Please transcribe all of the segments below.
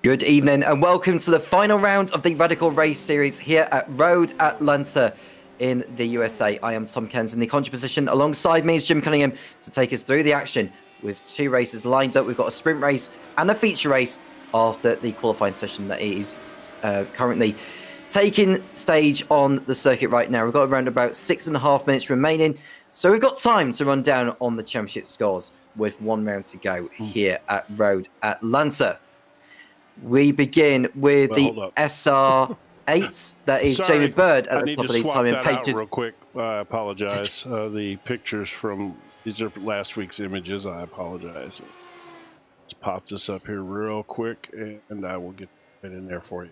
Good evening and welcome to the final round of the Radical Race Series here at Road Atlanta in the USA. I am Tom Cairns in the commentary position. Alongside me is Jim Cunningham to take us through the action with two races lined up. We've got a sprint race and a feature race after the qualifying session that is currently taking stage on the circuit right now. We've got around about 6.5 minutes remaining, so we've got time to run down on the championship scores with one round to go here at Road Atlanta. We begin with the SR8. That is Jamie Bird at the top of these timing pages. Real quick, I apologize. The pictures from these are last week's images. I apologize. Let's pop this up here real quick, and I will get it in there for you.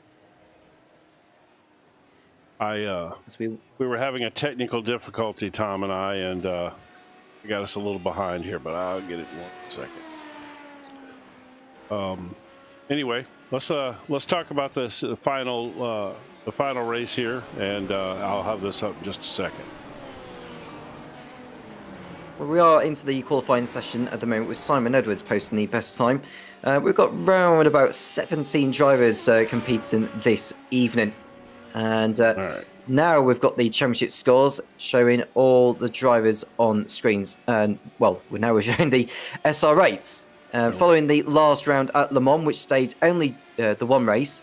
We were having a technical difficulty, Tom and I, and we got us a little behind here, but I'll get it in 1 second. Anyway, let's talk about this final race here, and I'll have this up in just a second. Well, we are into the qualifying session at the moment with Simon Edwards posting the best time. We've got round about 17 drivers competing this evening, and now we've got the championship scores showing all the drivers on screens. And well, we're showing the SR8s. Following the last round at Le Mans, which stayed only the one race,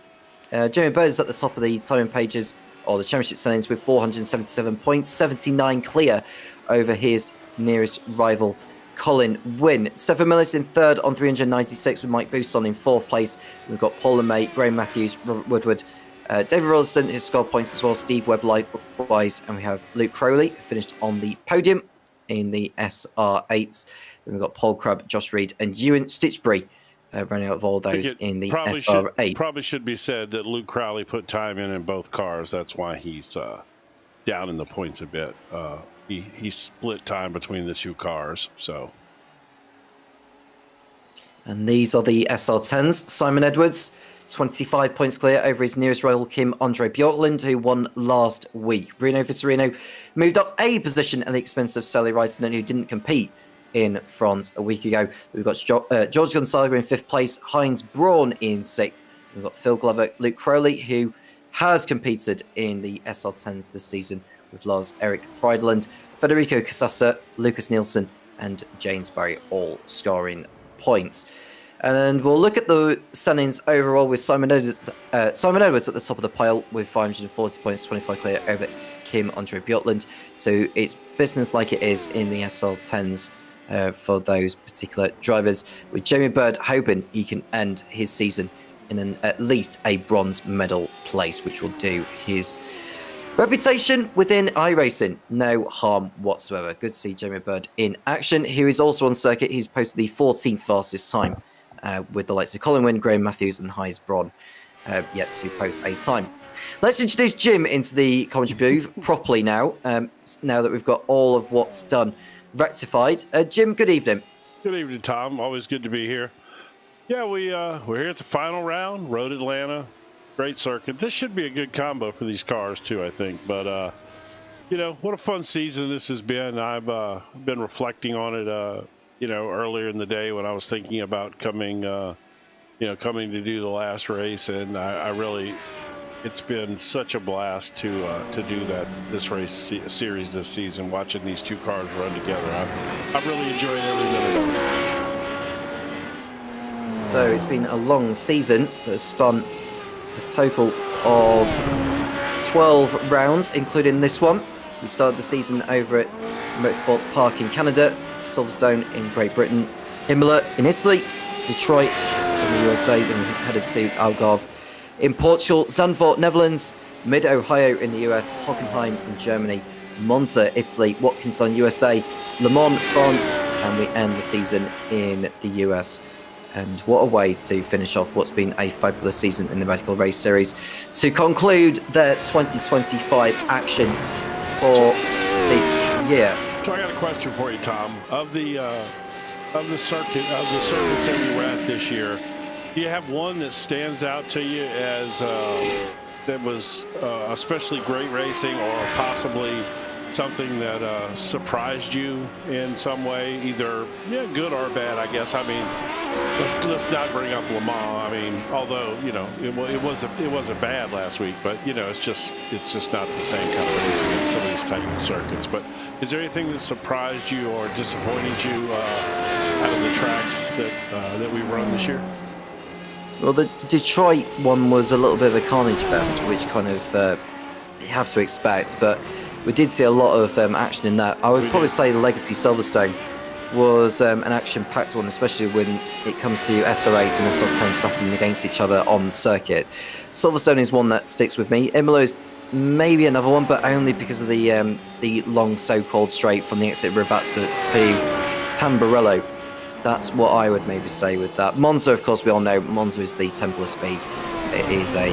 Jamie Bird is at the top of the timing pages, or the championship standings, with 477 points, 79 clear over his nearest rival, Colin Wynn. Stefan Millis in third on 396, with Mike Bousson in fourth place. We've got Paul LeMay, Graham Matthews, Robert Woodward, David Rollston, who scored points as well, Steve Webb likewise, and we have Luke Crowley, finished on the podium in the SR8s. Then we've got Paul Crubb, Josh Reed, and Ewan Stitchbury running out of all those in the SR8. Probably should be said that Luke Crowley put time in both cars. That's why he's down in the points a bit. He split time between the two cars. So, and these are the SR10s. Simon Edwards, 25 points clear over his nearest rival, Kim Andre Bjorklund, who won last week. Bruno Vittorino moved up a position at the expense of Sully Reitinen, who didn't compete in France a week ago. We've got George Gonzaga in fifth place, Heinz Braun in sixth. We've got Phil Glover, Luke Crowley, who has competed in the SR10s this season, with Lars Erik Friedland, Federico Casassa, Lucas Nielsen, and James Barry all scoring points. And we'll look at the standings overall with Simon Edwards at the top of the pile with 540 points, 25 clear over Kim Andre Bjorklund. So it's business like it is in the SL10s for those particular drivers, with Jamie Bird hoping he can end his season in at least a bronze medal place, which will do his reputation within iRacing no harm whatsoever. Good to see Jamie Bird in action, who is also on circuit. He's posted the 14th fastest time, with the likes of Colin Wynn, Graham Matthews, and Heinz Braun yet to post a time. Let's introduce Jim into the commentary booth properly now, now that we've got all of what's done rectified. Jim, good evening. Good evening, Tom. Always good to be here. Yeah, we're here at the final round, Road Atlanta. Great circuit. This should be a good combo for these cars too, I think. But what a fun season this has been. I've been reflecting on it earlier in the day when I was thinking about coming to do the last race, and I really, it's been such a blast to do this race series this season, watching these two cars run together. I've really enjoyed every minute of it. So it's been a long season that has spun a total of 12 rounds, including this one. We started the season over at Motorsports Park in Canada, Silverstone in Great Britain, Imola in Italy, Detroit in the USA, then we headed to Algarve in Portugal, Zandvoort, Netherlands, Mid-Ohio in the US, Hockenheim in Germany, Monza, Italy, Watkins Glen, USA, Le Mans, France, and we end the season in the US. And what a way to finish off what's been a fabulous season in the Radical Race Series. To conclude the 2025 action for this year. So I got a question for you, Tom. Of the circuits that you were at this year, do you have one that stands out to you as that was especially great racing, or possibly something that surprised you in some way, either good or bad, I guess? I mean, let's not bring up Le Mans. I mean, although it wasn't bad last week, but it's just not the same kind of racing as some of these tight circuits. But is there anything that surprised you or disappointed you out of the tracks that we run this year? Well, the Detroit one was a little bit of a carnage fest, which kind of you have to expect, but we did see a lot of action in that. I would probably say the Legacy Silverstone was an action-packed one, especially when it comes to SR8s and SR10s battling against each other on circuit. Silverstone is one that sticks with me. Imola is maybe another one, but only because of the long so-called straight from the exit of Ravazza to Tamburello. That's what I would maybe say with that. Monza, of course, we all know Monza is the temple of speed. It is a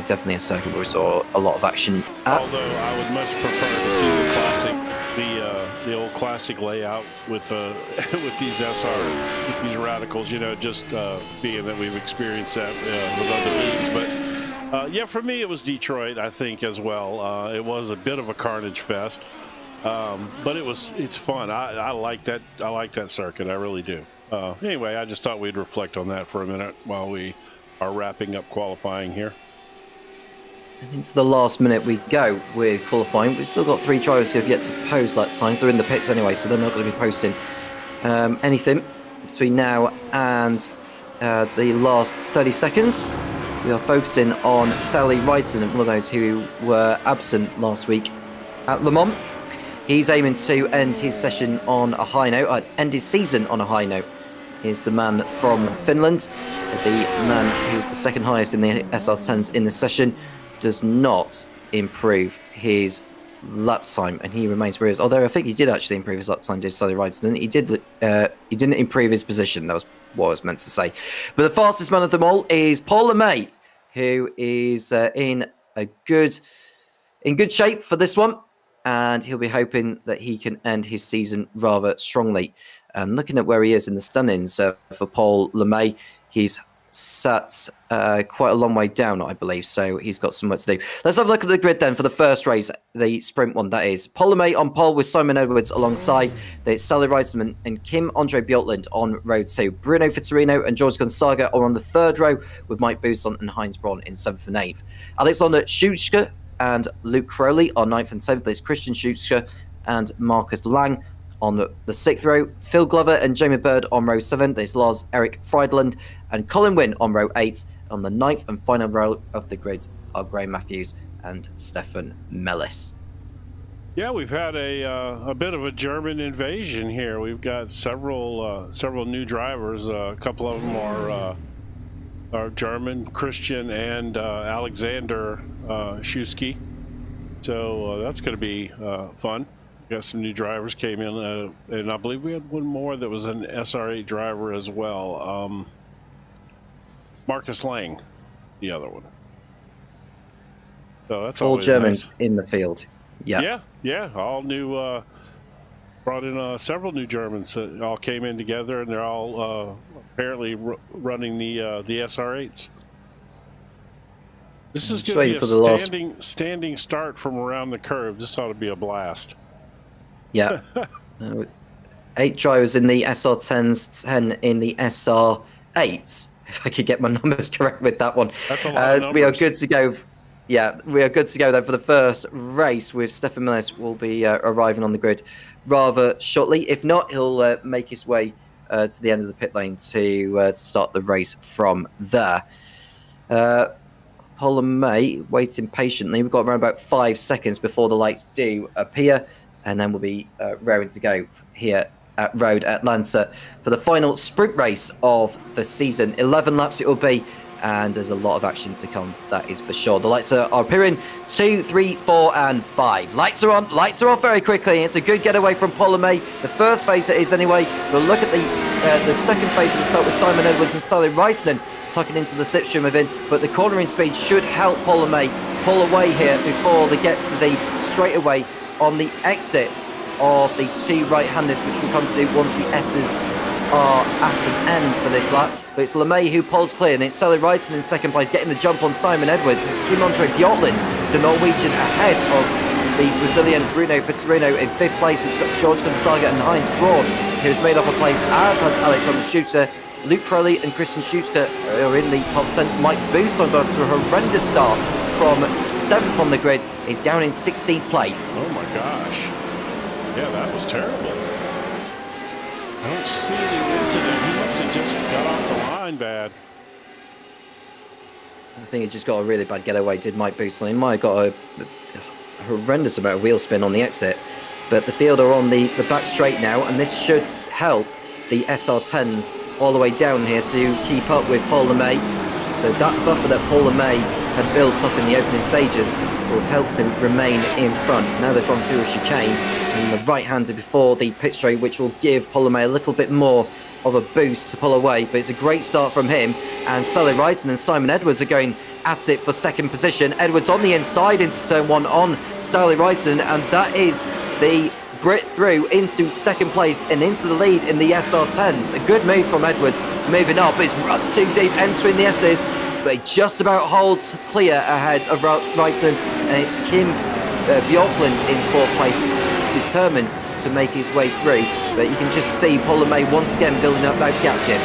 definitely a circuit where we saw a lot of action. Although I would much prefer to see the classic, the old classic layout with with these radicals. Just being that we've experienced that with other leagues. But yeah, for me it was Detroit, I think, as well. It was a bit of a carnage fest, but it's fun. I like that. I like that circuit. I really do. Anyway, I just thought we'd reflect on that for a minute while we are wrapping up qualifying here. And into the last minute we go with qualifying. We've still got 3 drivers who have yet to post lap times. They're in the pits anyway, so they're not going to be posting anything between now and the last 30 seconds. We are focusing on Sally Wrighton, one of those who were absent last week at Le Mans. He's aiming to end his session on a high note, end his season on a high note. He's the man from Finland, the man who's the second highest in the SR10s in the session. Does not improve his lap time, and he remains where he is. Although I think he did actually improve his lap time, did Sally Wrighton. He didn't improve his position. That was what I was meant to say. But the fastest man of them all is Paul LeMay, who is in good shape for this one, and he'll be hoping that he can end his season rather strongly. And looking at where he is in the standings for Paul LeMay, he's sat quite a long way down, I believe, so he's got some work to do. Let's have a look at the grid then for the first race, the sprint one, that is. Paul LeMay on pole with Simon Edwards alongside. There's Sally Reisman and Kim-Andre Bjortland on row 2. Bruno Vitorino and George Gonzaga are on the 3rd row, with Mike Buson and Heinz Braun in 7th and 8th. Alexander Schutzke and Luke Crowley are 9th and 7th. There's Christian Schutzke and Marcus Lang on the 6th row. Phil Glover and Jamie Bird on row 7. There's Lars Eric Friedland and Colin Wynn on row 8. On the 9th and final row of the grid are Graham Matthews and Stefan Mellis. Yeah, we've had a bit of a German invasion here. We've got several new drivers. A couple of them are German, Christian and Alexander Schutzke. So that's going to be fun. Got some new drivers came in, and I believe we had one more that was an SR8 driver as well. Marcus Lang, the other one. So that's all German nice. In the field. Yeah, all new. Brought in several new Germans that all came in together, and they're all apparently running the SR8s. This is going to be a standing start from around the curve. This ought to be a blast. Yeah. 8 drivers in the SR10s, 10 in the SR8s, if I could get my numbers correct with that one. That's a lot of numbers. We are good to go. Yeah, we are good to go then for the first race, with Stefan Millis will be arriving on the grid rather shortly. If not, he'll make his way to the end of the pit lane to start the race from there. Paul LeMay waiting patiently. We've got around about 5 seconds before the lights do appear, and then we'll be raring to go here at Road Atlanta for the final sprint race of the season. 11 laps it will be, and there's a lot of action to come, that is for sure. The lights are appearing. 2, 3, 4, and 5. Lights are on. Lights are off very quickly. It's a good getaway from Paul LeMay. The first phase it is anyway. We'll look at the second phase at the start with Simon Edwards and Sally Reisman tucking into the slipstream of him, but the cornering speed should help Paul LeMay pull away here before they get to the straightaway on the exit of the 2 right-handers, which we'll come to once the S's are at an end for this lap. But it's LeMay who pulls clear, and it's Sally Reisman in second place, getting the jump on Simon Edwards. It's Kim-Andre Bjortland, the Norwegian, ahead of the Brazilian Bruno Vitorino in 5th place. It's got George Gonzaga and Heinz Braun, who's made up a place, as has Alexander Schuster Luke Crowley and Christian Schuster are in the top 10. Mike Bousson got to a horrendous start from 7th on the grid, is down in 16th place. Oh my gosh. Yeah, that was terrible. I don't see any incident. He must have just got off the line bad. I think he just got a really bad getaway, did Mike Bousson. He might have got a horrendous amount of wheel spin on the exit. But the field are on the back straight now, and this should help the SR10s all the way down here to keep up with Paul LeMay. So that buffer that Paul LeMay had built up in the opening stages will have helped him remain in front. Now they've gone through a chicane and the right-hander before the pit straight, which will give Paul LeMay a little bit more of a boost to pull away. But it's a great start from him, and Sally Wrighton and Simon Edwards are going at it for second position. Edwards on the inside into turn 1 on Sally Wrighton, and that is the Brit through into second place and into the lead in the SR10s. A good move from Edwards, moving up. It's run too deep, entering the S's, but he just about holds clear ahead of Wrighton, and it's Kim Bjorklund in 4th place, determined to make his way through. But you can just see Paul LeMay once again building up that gap, Jim.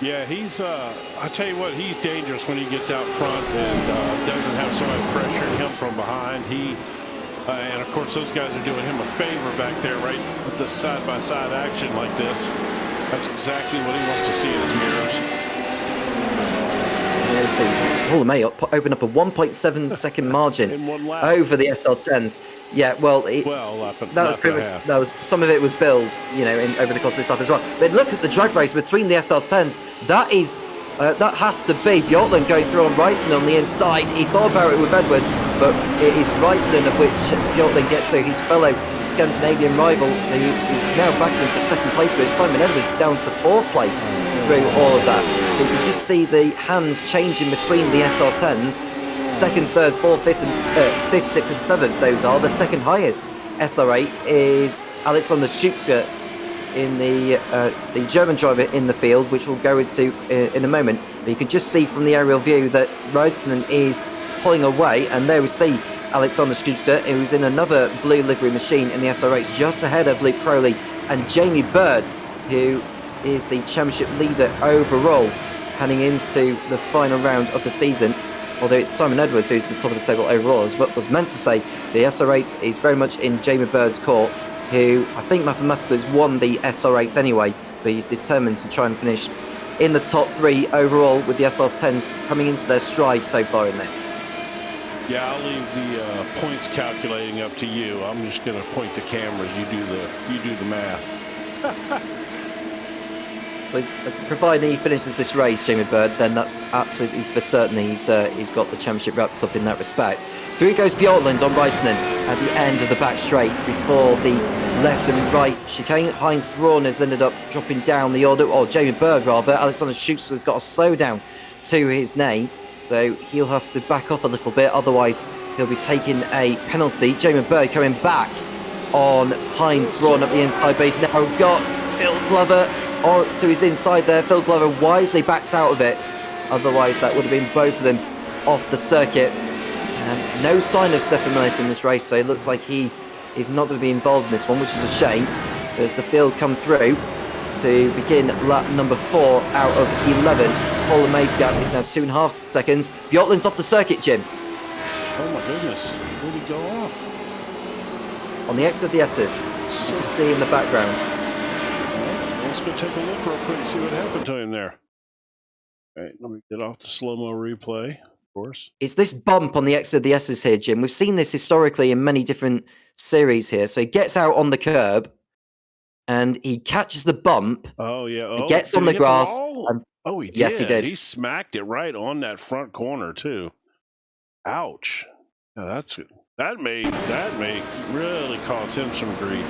Yeah, he's, I tell you what, he's dangerous when he gets out front and doesn't have somebody pressuring him from behind. And of course, those guys are doing him a favor back there, right? With the side-by-side action like this. That's exactly what he wants to see in his mirrors. Let's see, Paul LeMay opened up a 1.7 second margin in 1 lap over the SR10s. Yeah, well, that was some of it was built, you know, over the course of this lap as well. But look at the drag race between the SR10s. That is. That has to be Bjorklund going through on Wrighton on the inside. He thought about it with Edwards, but it is Wrighton of which Bjorklund gets through his fellow Scandinavian rival, who is now backing for second place, with Simon Edwards down to 4th place through all of that. So you can just see the hands changing between the SR10s. 2nd, 3rd, 4th, 5th, and 5th, 6th, and 7th. Those are the second highest SR8 is Alexander Schuster, in the German driver in the field, which we'll go into in a moment. But you can just see from the aerial view that Wrighton is pulling away, and there we see Alexander Schuster, who's in another blue livery machine in the SR8, just ahead of Luke Crowley and Jamie Bird, who is the championship leader overall, heading into the final round of the season. Although it's Simon Edwards who's the top of the table overall, as what was meant to say, the SR8 is very much in Jamie Bird's court, who I think mathematically has won the SR8s anyway, but he's determined to try and finish in the top 3 overall, with the SR10s coming into their stride so far in this. Yeah, I'll leave the points calculating up to you. I'm just going to point the cameras. You do the math. Providing he finishes this race, Jamie Bird, then that's absolutely for certain he's got the championship wrapped up in that respect. Through goes Bjorklund on Wrighton at the end of the back straight before the left and right chicane. Heinz Braun has ended up dropping down the order, or Jamie Bird rather. Alexander Schuster has got a slowdown to his name, so he'll have to back off a little bit, otherwise he'll be taking a penalty. Jamie Bird coming back on Heinz Braun up the inside base. Now got Phil Glover or to his inside there. Phil Glover wisely backed out of it, otherwise that would have been both of them off the circuit. No sign of Stefan Millis in this race, so it looks like he is not going to be involved in this one, which is a shame. But as the field come through to begin lap number 4 out of 11, Paul LeMay's gap is now 2.5 seconds. Bjorklund's off the circuit, Jim. Oh my goodness, where'd he go off? On the exit of the S's, you can see in the background. Let's go take a look real quick and see what happened to him there. All right, let me get off the slow-mo replay, of course. It's this bump on the exit of the S's here, Jim. We've seen this historically in many different series here. So he gets out on the curb and he catches the bump. Oh, yeah. He gets on the grass. Oh, he did. Yes, he did. He smacked it right on that front corner, too. Ouch. Now that may really cause him some grief.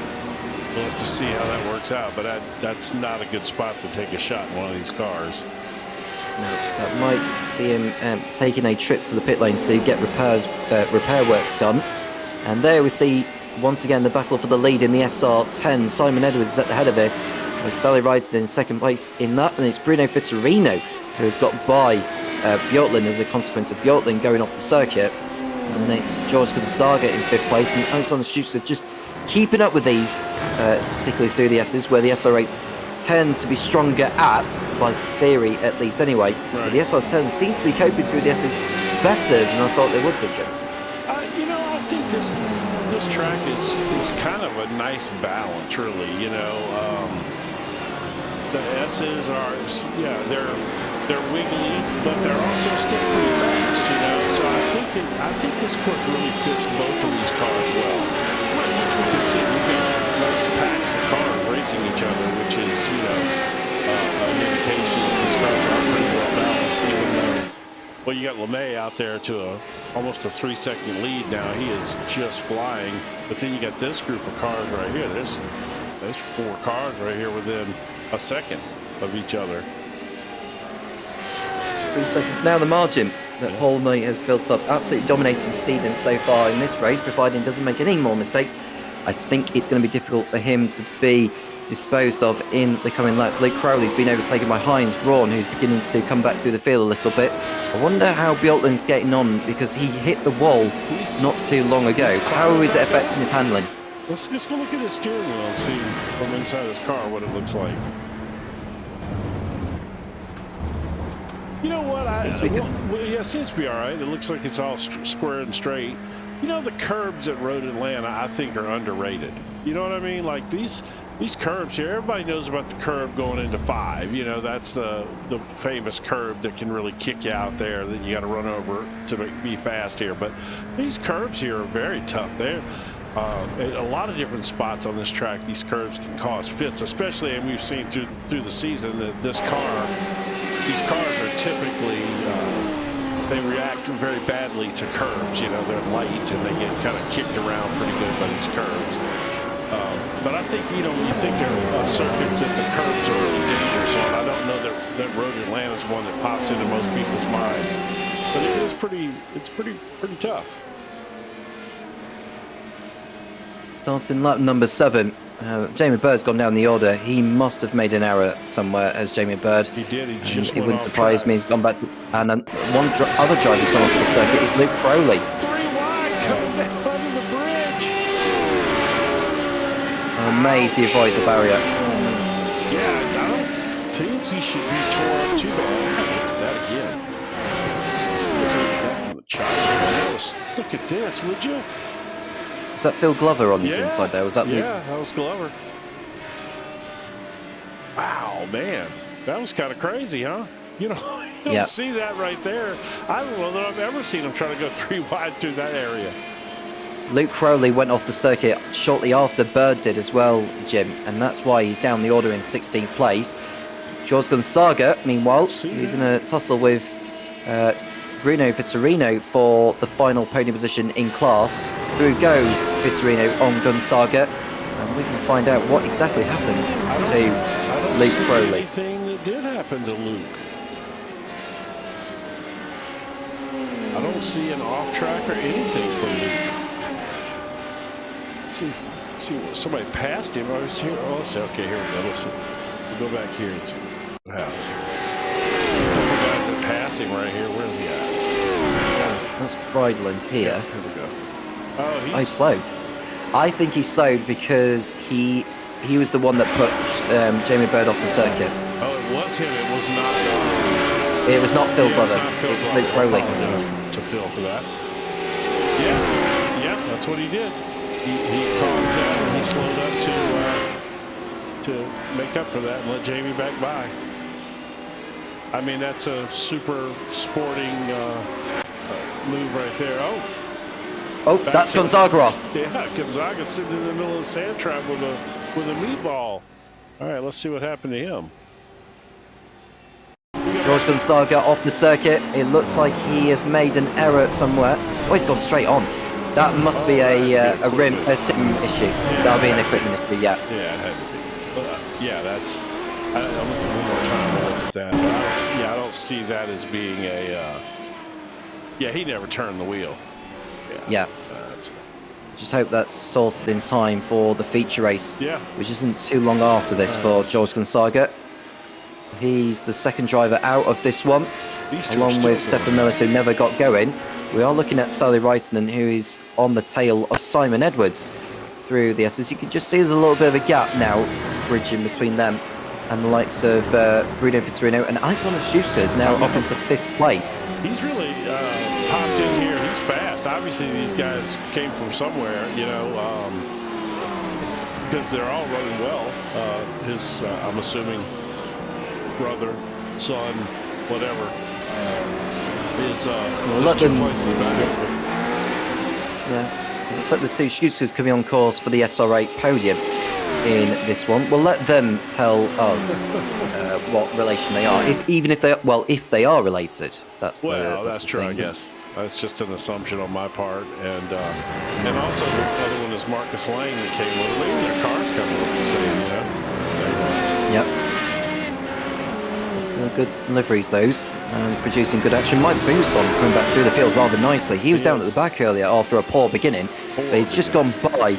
We'll have to see how that works out, but that's not a good spot to take a shot in one of these cars. No, that might see him taking a trip to the pit lane to get repair work done. And there we see once again the battle for the lead in the SR10. Simon Edwards is at the head of this, with Sally Wrighton in second place in that, and it's Bruno Fitorino who has got by Bjorklund as a consequence of Bjorklund going off the circuit. And it's George Gonzaga in 5th place, and Alexander Schuster just keeping up with these, particularly through the S's, where the SR8s tend to be stronger at, by theory at least anyway. But the SR10 seem to be coping through the S's better than I thought they would be, Jim. You know, I think this track is kind of a nice balance, really. You know, the S's are, yeah, they're wiggly, but they're also still pretty fast. You know, so I think this course really fits both of these cars well. Which we can see, we've got nice packs of cars racing each other, which is, you know, an indication that these cars are pretty well balanced, even though, well, you got LeMay out there to almost a 3-second lead now. He is just flying. But then you got this group of cars right here. There's 4 cars right here within a second of each other. 3 seconds now, the margin that Holmey has built up. Absolutely dominating proceedings so far in this race, providing he doesn't make any more mistakes. I think it's going to be difficult for him to be disposed of in the coming laps. Luke Crowley's been overtaken by Heinz Braun, who's beginning to come back through the field a little bit. I wonder how Bjorklund's getting on, because he hit the wall not too long ago. How is it affecting his handling? Let's just go look at his steering wheel and see from inside his car what it looks like. You know what? Yeah, it seems to be all right. It looks like it's all square and straight. You know, the curbs at Road Atlanta, I think, are underrated. You know what I mean? Like these curbs here, everybody knows about the curb going into 5. You know, that's the famous curb that can really kick you out there that you got to run over to be fast here. But these curbs here are very tough. They're a lot of different spots on this track. These curbs can cause fits, especially, and we've seen through the season that these cars are typically they react very badly to curbs. You know, they're light and they get kind of kicked around pretty good by these curbs. But I think, you know, when you think of circuits that the curbs are really dangerous on, I don't know that Road Atlanta is one that pops into most people's mind. But it is pretty tough. Starts in lap number 7. Jamie Bird's gone down the order. He must have made an error somewhere as Jamie Bird. He did. He just It wouldn't surprise me. He's gone back to, and one other driver's gone off the circuit. It's Luke Crowley. 3 wide coming down under the bridge. Amazed he avoided the barrier. Yeah, I don't think he should be tore up too bad. Look at that again. See that from the child. Look at this, would you? Is that Phil Glover on his inside there? Was that Luke? Yeah, that was Glover. Wow, man. That was kind of crazy, huh? You know, you don't see that right there. I don't know that I've ever seen him try to go 3 wide through that area. Luke Crowley went off the circuit shortly after Bird did as well, Jim, and that's why he's down the order in 16th place. Jorge Gonzaga, meanwhile, he's in a tussle with Bruno Vitorino for the final podium position in class. Through goes Vitorino on Gonzaga, and we can find out what exactly happened to Luke Crowley. Anything that did happen to Luke? I don't see an off track or anything for Luke. See what somebody passed him. I was here. Oh, let's see. Okay, here we go. Let's see. We'll go back here and see what happens. Some guys that pass him right here. Where's he at? That's Friedland here. Yeah, here we go. Oh, he slowed. I think he slowed because he was the one that pushed Jamie Bird off the circuit. Oh, it was him. It was not. It was not Phil Glover. It was Luke Crowley. To Phil for that. Yeah, that's what he did. He caused that and he slowed up to make up for that and let Jamie back by. I mean, that's a super sporting move right there. Oh, that's Gonzaga off. Yeah, Gonzaga sitting in the middle of the sand trap with a meatball. All right, let's see what happened to him. Jorge Gonzaga off the circuit. It looks like he has made an error somewhere. Oh, he's gone straight on. That must be a sim issue. That'll be an equipment issue, yeah. Yeah, it had to be. Yeah, that's. I'm looking one more time to look at that. I don't see that as being a. Yeah, he never turned the wheel. Yeah. Just hope that's sorted in time for the feature race, which isn't too long after this for Jorge Gonzaga. He's the second driver out of this one, along with Stefan Millis, who never got going. We are looking at Sally Reitinen, who is on the tail of Simon Edwards through the S's. You can just see there's a little bit of a gap now, bridging between them. And the likes of Bruno Vitorino and Alexander Schuster is now up into 5th place. He's really popped in here. He's fast. Obviously, these guys came from somewhere, you know, because they're all running well. His, I'm assuming, brother, son, whatever, is let 2 them, places back. Yeah, looks like the two Schusters coming on course for the SR8 podium in this one. We'll let them tell us what relation they are, if they are related. That's that's the true. thing. I guess that's just an assumption on my part, and also the other one is Marcus Lang that came with. Maybe their cars kind of look the same, you know? Yep. Good liveries, those. Producing good action. Mike Bousson coming back through the field rather nicely. He was down at the back earlier after a poor beginning, but he's just gone by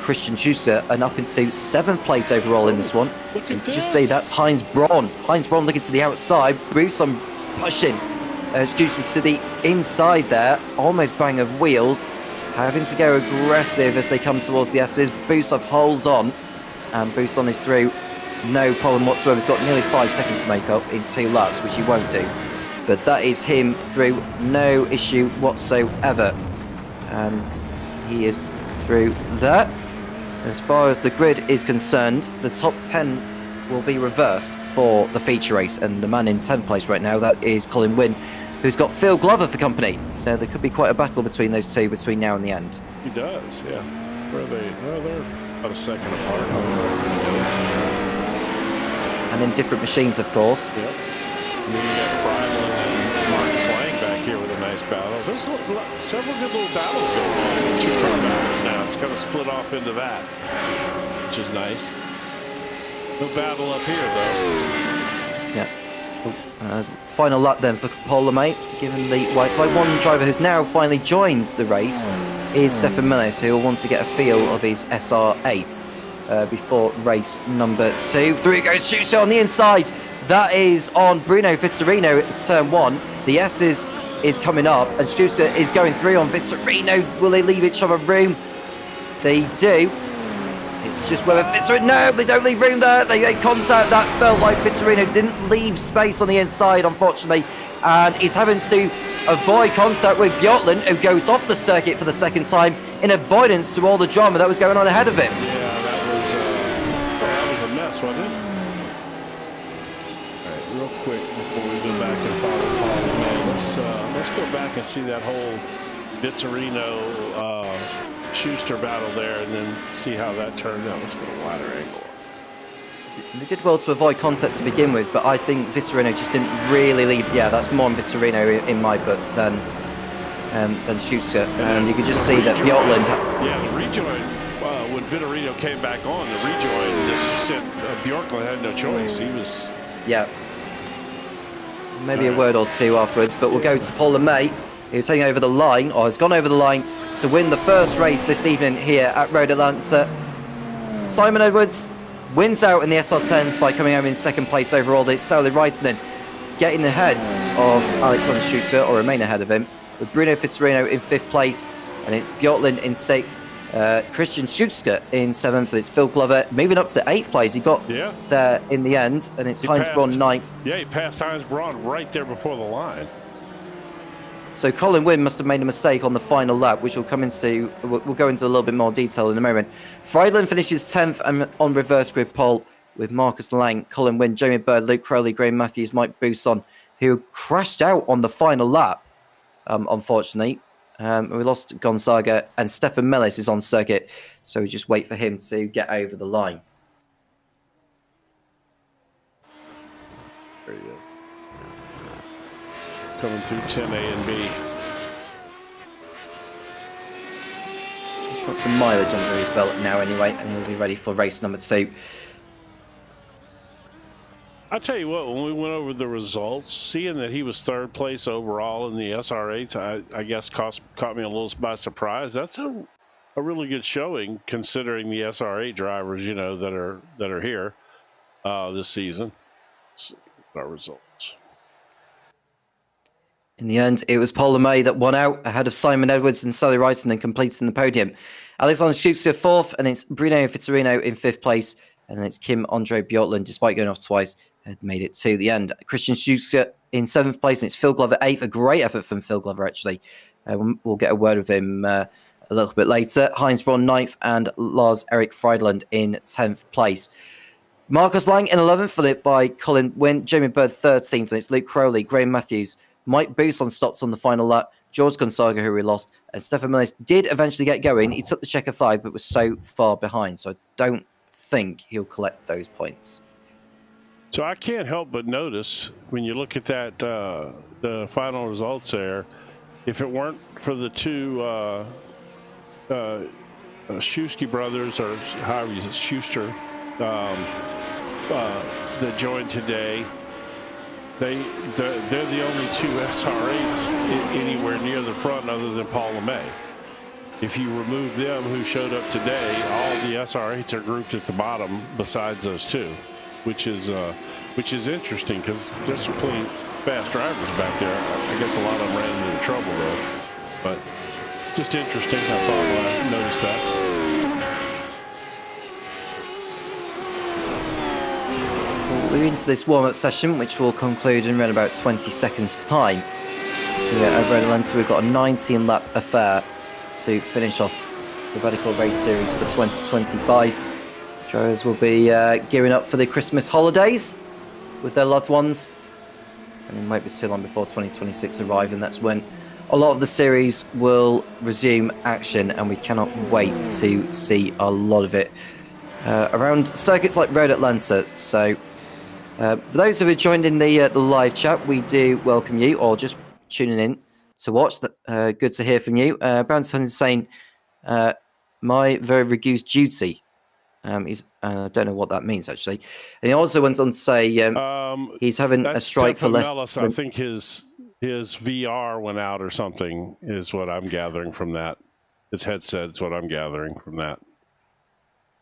Christian Schuster and up into 7th place overall in this one. And just see that's Heinz Braun. Heinz Braun looking to the outside. Bousson pushing Schuster to the inside there. Almost bang of wheels. Having to go aggressive as they come towards the S's. Bousson holds on. And Bousson is through. No problem whatsoever. He's got nearly 5 seconds to make up in 2 laps, which he won't do. But that is him through, no issue whatsoever. And he is through that. As far as the grid is concerned, the top 10 will be reversed for the feature race. And the man in 10th place right now, that is Colin Wynne, who's got Phil Glover for company. So there could be quite a battle between those two between now and the end. He does, yeah. Where are they? Well, they're about a second apart. And in different machines, of course. Yep. And then you got Freiland and Marcus Lang back here with a nice battle. There's several good little battles going on. 2-car battles now. It's kind of split off into that, which is nice. No battle up here, though. Yeah. Final lap then for Paul LeMay, given the white flag. One driver who's now finally joined the race is Stefan Millis, who will want to get a feel of his SR8. Before race number 2. Through goes Schuster on the inside. That is on Bruno Vitorino. It's turn 1. The S is coming up, and Schuster is going through on Vitorino. Will they leave each other room? They do. It's just whether Vitorino... No, they don't leave room there. They make contact. That felt like Vitorino didn't leave space on the inside, unfortunately, and he's having to avoid contact with Bjorklund, who goes off the circuit for the second time in avoidance to all the drama that was going on ahead of him. Yeah. Wasn't it? All right, real quick before we go back and follow Paul, man, let's go back and see that whole Vitorino Schuster battle there, and then see how that turned out. Let's go wider angle. They did well to avoid contact to begin with, but I think Vitorino just didn't really leave. Yeah, that's more on Vitorino in my book than Schuster, and you could just see that Bjorklund. Yeah, the rejoin. When Vitorino came back on, the rejoin just sent Bjorklund had no choice. He was... Yeah. Maybe a word or two afterwards, but we'll go to Paul LeMay, who's heading over the line, or has gone over the line, to win the first race this evening here at Road Atlanta. Simon Edwards wins out in the SR10s by coming home in 2nd place overall. It's Sally Reitinen getting ahead of Alexander Schuster, or remain ahead of him, with Bruno Vitorino in 5th place, and it's Bjorklund in 6th. Christian Schuster in 7th. It's Phil Glover moving up to 8th place. He got there in the end, and it's Heinz Braun 9th. Yeah, he passed Heinz Braun right there before the line. So Colin Wynne must have made a mistake on the final lap, which we'll come into. We'll go into a little bit more detail in a moment. Freiland finishes 10th and on reverse grid pole with Marcus Lang, Colin Wynne, Jamie Bird, Luke Crowley, Graham Matthews, Mike Bousson, who crashed out on the final lap, unfortunately. We lost Gonzaga, and Stefan Millis is on circuit, so we just wait for him to get over the line. There you go. Coming through 10A and B. He's got some mileage under his belt now anyway, and he'll be ready for race number 2. I'll tell you what, when we went over the results, seeing that he was 3rd place overall in the SR8s, I guess caught me a little by surprise. That's a really good showing considering the SR8 drivers, you know, that are here this season. Let's see our results. In the end, it was Paul LeMay that won out ahead of Simon Edwards and Sally Reitinen, completing the podium. Alexander Schuster 4th, and it's Bruno Vitorino in 5th place. And it's Kim Andre Bjortland, despite going off twice, had made it to the end. Christian Schuster in 7th place, and it's Phil Glover 8th. A great effort from Phil Glover, actually. We'll get a word with him a little bit later. Heinz Braun 9th, and Lars Erik Friedland in 10th place. Marcus Lang in 11th, followed by Colin Wynn. Jamie Bird 13th, and it's Luke Crowley, Graham Matthews, Mike Bousson stopped on the final lap, George Gonzaga, who we lost, and Stefan Millis did eventually get going. He took the checker flag, but was so far behind, so I don't think he'll collect those points. So I can't help but notice when you look at that, the final results there, if it weren't for the two Schuster brothers, or however you say Schuster, that joined today, they're the only two SR8s anywhere near the front other than Paul LeMay. If you remove them who showed up today, all the SR8s are grouped at the bottom besides those two, which is interesting because there's some pretty fast drivers back there. I guess a lot of them ran into trouble though, but just interesting. I thought I noticed that. We're into this warm-up session, which will conclude in around about 20 seconds' time. Here over at Atlanta, we've got a 19-lap affair to finish off the Radical Race Series for 2025. Drivers will be gearing up for the Christmas holidays with their loved ones. And it might be too long before 2026 arrive, and that's when a lot of the series will resume action, and we cannot wait to see a lot of it around circuits like Road Atlanta. So for those who have joined in the live chat, we do welcome you, or just tuning in to watch. Good to hear from you. Brown's saying, my very reduced duty. I don't know what that means, actually. And he also went on to say he's having a strike for less. Mellis, I think his VR went out or something is what I'm gathering from that. His headset is what I'm gathering from that.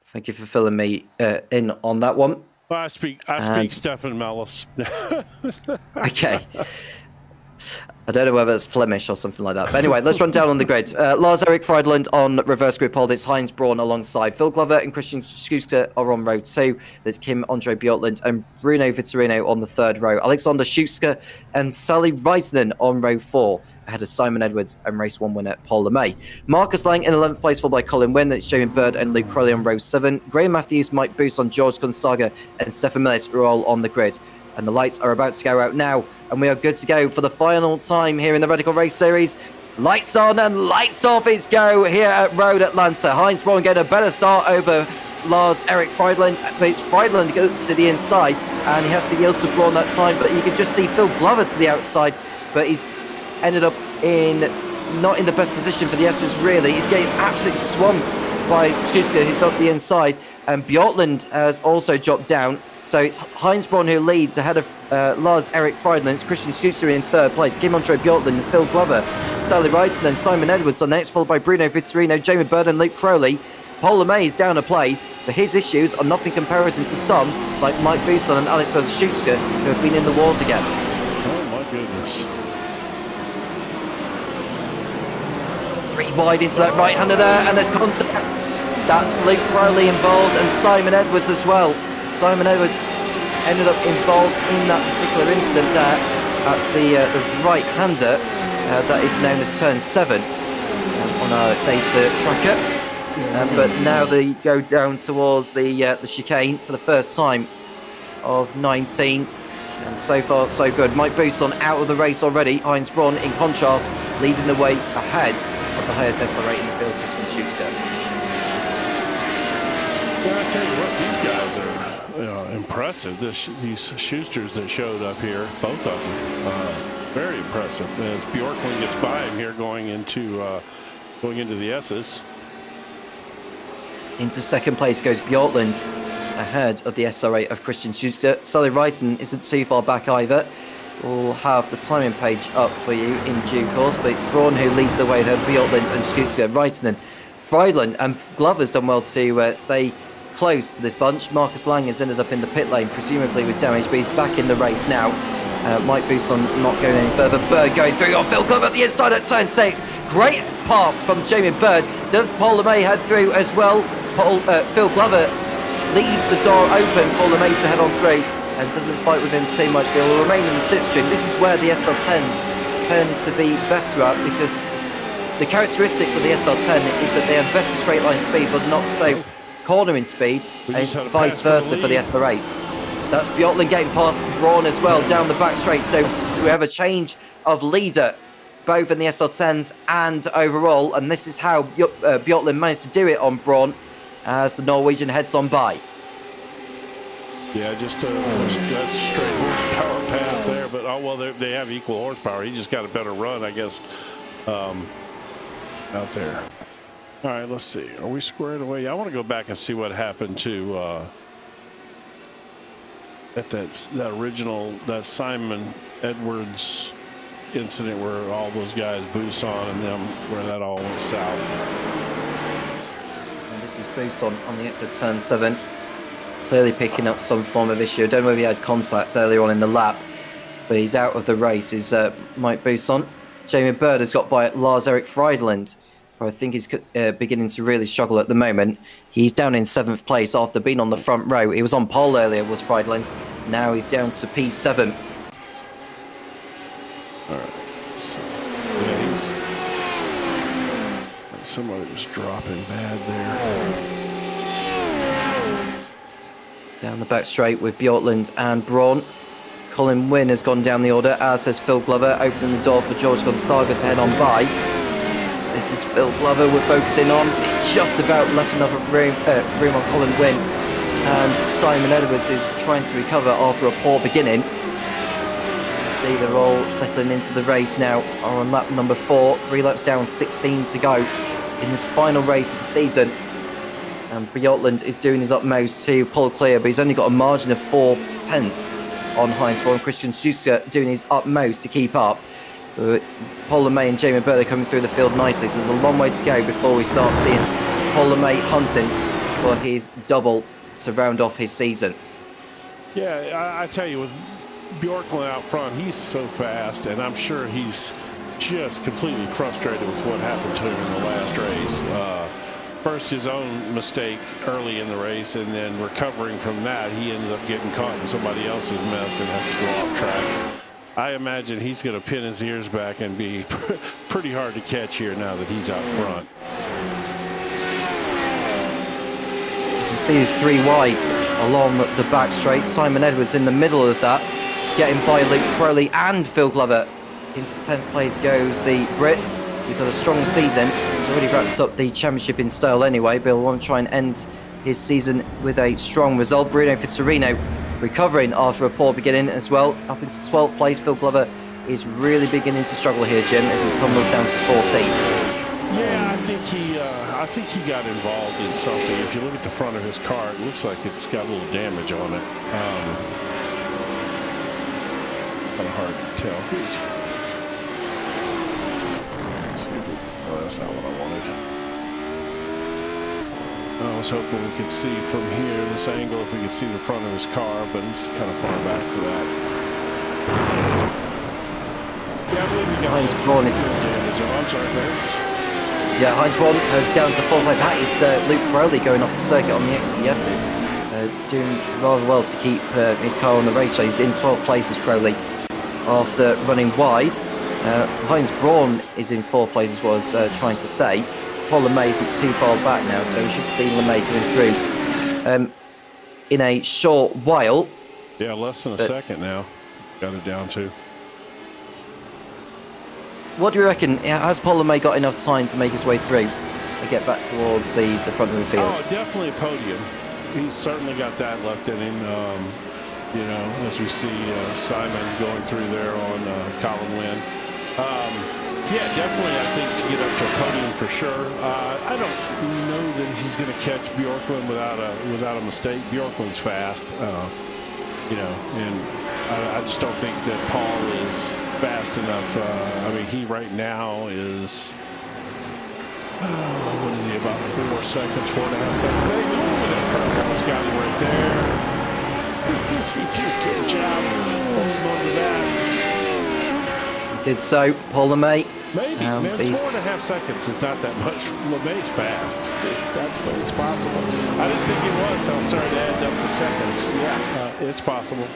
Thank you for filling me in on that one. Well, I speak Stefan Mellis. Okay. I don't know whether it's Flemish or something like that. But anyway, let's run down on the grid. Lars Erik Friedland on reverse grid hold. It's Heinz Braun alongside Phil Glover, and Christian Schuster are on row 2. There's Kim Andre Bjortland and Bruno Vittorino on the 3rd row. Alexander Schuster and Sally Reitinen on row 4, ahead of Simon Edwards and race 1 winner Paul LeMay. Marcus Lang in 11th place, followed by Colin Wynn. It's Jamie Bird and Luke Crowley on row 7. Graham Matthews, Mike Bousson, George Gonzaga, and Stefan Millis are all on the grid. And the lights are about to go out now, and we are good to go for the final time here in the Radical Race Series. Lights on and lights off, it's go here at Road Atlanta. Heinz Braun getting a better start over Lars Erik Friedland, but it's Friedland goes to the inside, and he has to yield to Braun that time, but you can just see Phil Glover to the outside, but he's ended up not in the best position for the S's, really. He's getting absolutely swamped by Schuster, who's up the inside, and Bjortland has also dropped down. So it's Heinz Braun who leads ahead of Lars Erik Friedland. It's Christian Schuster in 3rd place, Kim Andre Bjortland, Phil Glover, Sally Wright, and then Simon Edwards on next, followed by Bruno Vittorino, Jamie Bird, and Luke Crowley. Paul LeMay is down a place, but his issues are nothing in comparison to some like Mike Bousson and Alexander Schuster, who have been in the wars again. Oh my goodness. 3 wide into that right-hander there, and there's contact. That's Luke Crowley involved, and Simon Edwards as well. Simon Edwards ended up involved in that particular incident there at the right-hander that is known as turn 7 on our data tracker. But now they go down towards the chicane for the first time of 19. And so far, so good. Mike Bousson out of the race already. Heinz Braun, in contrast, leading the way ahead of the highest SR8 in the field, Christian Schuster. Well, I tell you what, these guys are impressive. These Schusters that showed up here, both of them, very impressive. As Bjorkland gets by him here, going into the S's. Into 2nd place goes Bjortland, ahead of the SR8 of Christian Schuster. Sally Wrighton isn't too far back either. We'll have the timing page up for you in due course, but it's Braun who leads the way ahead of Bjortland and Schuster, Wrighton, Friedland, and Glover's done well to stay close to this bunch. Marcus Lang has ended up in the pit lane, presumably with damage, but he's back in the race now. Mike Bousson not going any further. Bird going through on Phil Glover at the inside at turn 6. Great pass from Jamie Bird. Does Paul LeMay head through as well? Phil Glover leaves the door open for LeMay to head on through and doesn't fight with him too much, but he'll remain in the slipstream. This is where the SR10s tend to be better at, because the characteristics of the SR10 is that they have better straight line speed, but not so cornering speed, and vice versa for the SR8. That's Bjorklund getting past Braun as well down the back straight, so we have a change of leader both in the SR10s and overall, and this is how Bjorklund managed to do it on Braun as the Norwegian heads on by. Yeah, just that straight horsepower pass there, but oh well, they have equal horsepower. He just got a better run, I guess, out there. All right, let's see. Are we squared away? I want to go back and see what happened to at that original Simon Edwards incident where all those guys Busan and them, where that all went south. And this is Busan on the exit turn 7, clearly picking up some form of issue. I don't know if he had contact earlier on in the lap, but he's out of the race. Is Mike Busan. Jamie Bird has got by Lars-Erik Friedland, who I think is beginning to really struggle at the moment. He's down in 7th place after being on the front row. He was on pole earlier, was Friedland. Now he's down to P7. All right. So, yeah, he's somebody was dropping bad there. Down the back straight with Bjorklund and Braun. Colin Wynn has gone down the order, as has Phil Glover, opening the door for George Gonzaga to head on by. This is Phil Glover we're focusing on. It just about left enough room on Colin Wynn. And Simon Edwards is trying to recover after a poor beginning. You see they're all settling into the race now. Are on lap number 4, 3 laps down, 16 to go in this final race of the season. And Bjorklund is doing his utmost to pull clear, but he's only got a margin of 4 tenths on Heinz Braun. Christian Schuster doing his utmost to keep up. Paul LeMay and Jamie Bird are coming through the field nicely, so there's a long way to go before we start seeing Paul LeMay hunting for his double to round off his season. Yeah, I tell you, with Bjorklund out front, he's so fast, and I'm sure he's just completely frustrated with what happened to him in the last race. First, his own mistake early in the race, and then recovering from that, he ends up getting caught in somebody else's mess and has to go off track. I imagine he's going to pin his ears back and be pretty hard to catch here now that he's out front. You can see 3 wide along the back straight. Simon Edwards in the middle of that, getting by Luke Crowley and Phil Glover. Into 10th place goes the Brit. He's had a strong season. He's already wrapped up the championship in style anyway, but he'll want to try and end his season with a strong result. Bruno Fitzgerino recovering after a poor beginning as well. Up into 12th place, Phil Glover is really beginning to struggle here, Jim, as he tumbles down to 14. Yeah, I think he got involved in something. If you look at the front of his car, it looks like it's got a little damage on it. Kind of hard to tell. Oh, that's not what I wanted. I was hoping we could see from here, this angle, if we could see the front of his car, but he's kind of far back for that. Yeah, I believe he got Heinz Braun is damage. Oh, I'm sorry, man. Yeah, Heinz Braun has down to 4th place. That is Luke Crowley going off the circuit on the XDSs, doing rather well to keep his car on the race. So he's in 12th place as Crowley after running wide. Heinz Braun is in 4th place as well, as trying to say. Paul LeMay isn't too far back now, so we should see LeMay coming through in a short while. Yeah, less than a second now. Got it down to. What do you reckon? Has Paul LeMay got enough time to make his way through and get back towards the front of the field? Oh, definitely a podium. He's certainly got that left in him. You know, as we see Simon going through there on Colin Wynn. Yeah, definitely, I think, to get up to a podium for sure. I don't know that he's going to catch Bjorklund without a mistake. Bjorklund's fast, you know, and I just don't think that Paul is fast enough. I mean, he right now is, what is he, about 4 seconds, 4.5 seconds. There you go, with that curve. Almost got him right there. He did a good job holding on to that. Did so, Paul LeMay. Maybe, man, 4.5 seconds is not that much. LeMay's fast. It's possible. I didn't think it was until I started adding up the seconds. Yeah, it's possible.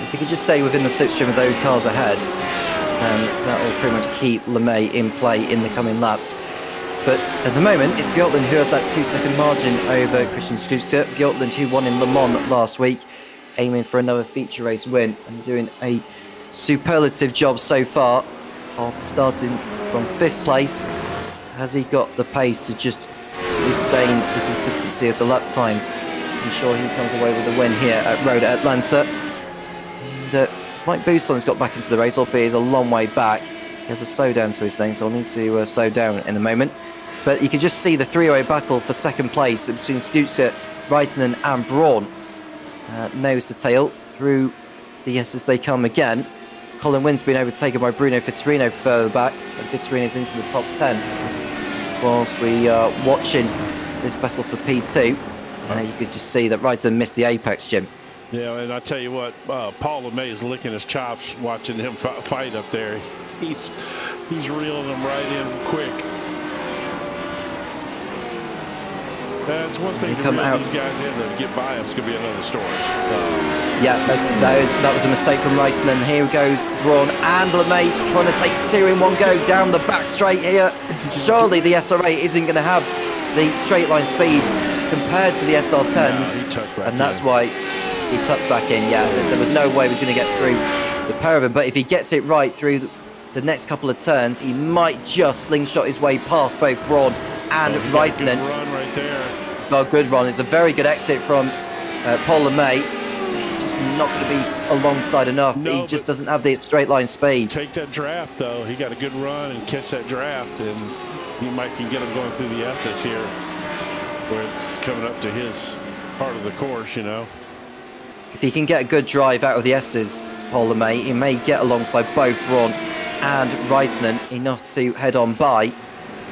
If he could just stay within the slipstream of those cars ahead, that will pretty much keep LeMay in play in the coming laps. But at the moment, it's Bjorklund who has that 2-second margin over Christian Stutzer. Bjorklund, who won in Le Mans last week, aiming for another feature race win and doing a superlative job so far. After starting from 5th place, has he got the pace to just sustain the consistency of the lap times to ensure he comes away with a win here at Road at Atlanta? And Mike Boussaint's got back into the race, albeit he's a long way back. He has a slow down to his thing, so I'll need to slow down in a moment. But you can just see the three-way battle for 2nd place between Stutzer, Raikkonen and Brawn. Nose to tail through the S's they come again. Colin Wynn's been overtaken by Bruno Vitorino further back, and Vitorino's into the top 10. Whilst we are watching this battle for P2, you could just see that Raikkonen missed the apex, Jim. Yeah, and I tell you what, Paul LeMay is licking his chops watching him fight up there. He's reeling them right in quick. That's one thing to reel these guys in, to get by them is going to be another story. Yeah, that was a mistake from Raikkonen. Here goes Brawn and LeMay trying to take 2 in one go down the back straight here. Surely the SR8 isn't going to have the straight line speed compared to the SR10s, and that's why he tucked back in. Yeah, there was no way he was going to get through the pair of them, but if he gets it right through the next couple of turns, he might just slingshot his way past both Brawn and Raikkonen. Good run right there. Oh, good run. It's a very good exit from Paul LeMay. It's just not going to be alongside enough. No, he just doesn't have the straight line speed. Take that draft, though. He got a good run and catch that draft, and he might can get him going through the S's here, where it's coming up to his part of the course, you know. If he can get a good drive out of the S's, Paul LeMay, he may get alongside both Brawn and Raikkonen enough to head on by.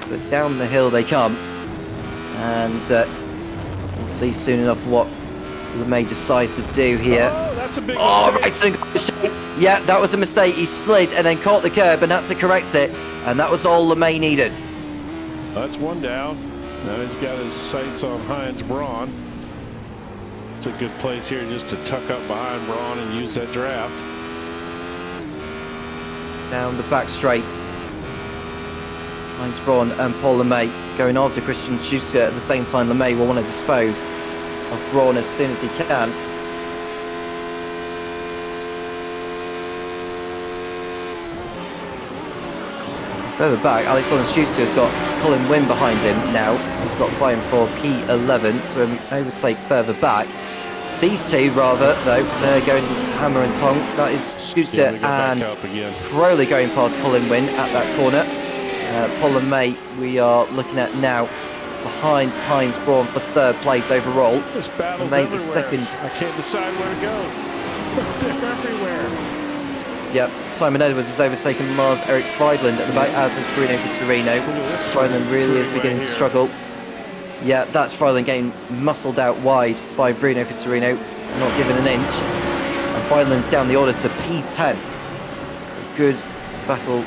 But down the hill they come, and we'll see soon enough what LeMay decides to do here. Oh, that's a big mistake. Raikkonen got the shape. Yeah, that was a mistake. He slid and then caught the curb and had to correct it, and that was all LeMay needed. That's one down. Now he's got his sights on Heinz Braun. It's a good place here just to tuck up behind Braun and use that draft. Down the back straight. Heinz Braun and Paul LeMay going after Christian Stutzer. At the same time, LeMay will want to dispose of Braun as soon as he can. Further back, Alexander Stutzer has got Colin Wynn behind him now. He's got by him for P11, so overtake further back. These two, rather, though, they're going hammer and tong. That is Stutzer and Crowley going past Colin Wynn at that corner. Paul LeMay, we are looking at now behind Heinz Braun for 3rd place overall. This battle's LeMay everywhere. is 2nd. I can't decide where to go. They're everywhere. Yep, Simon Edwards has overtaken Lars Eric Friedland at the back, as has Bruno Vitorino. Friedland really is beginning to struggle. Yeah, that's Friedland getting muscled out wide by Bruno Vitorino, not given an inch. And Friedland's down the order to P10. So good battle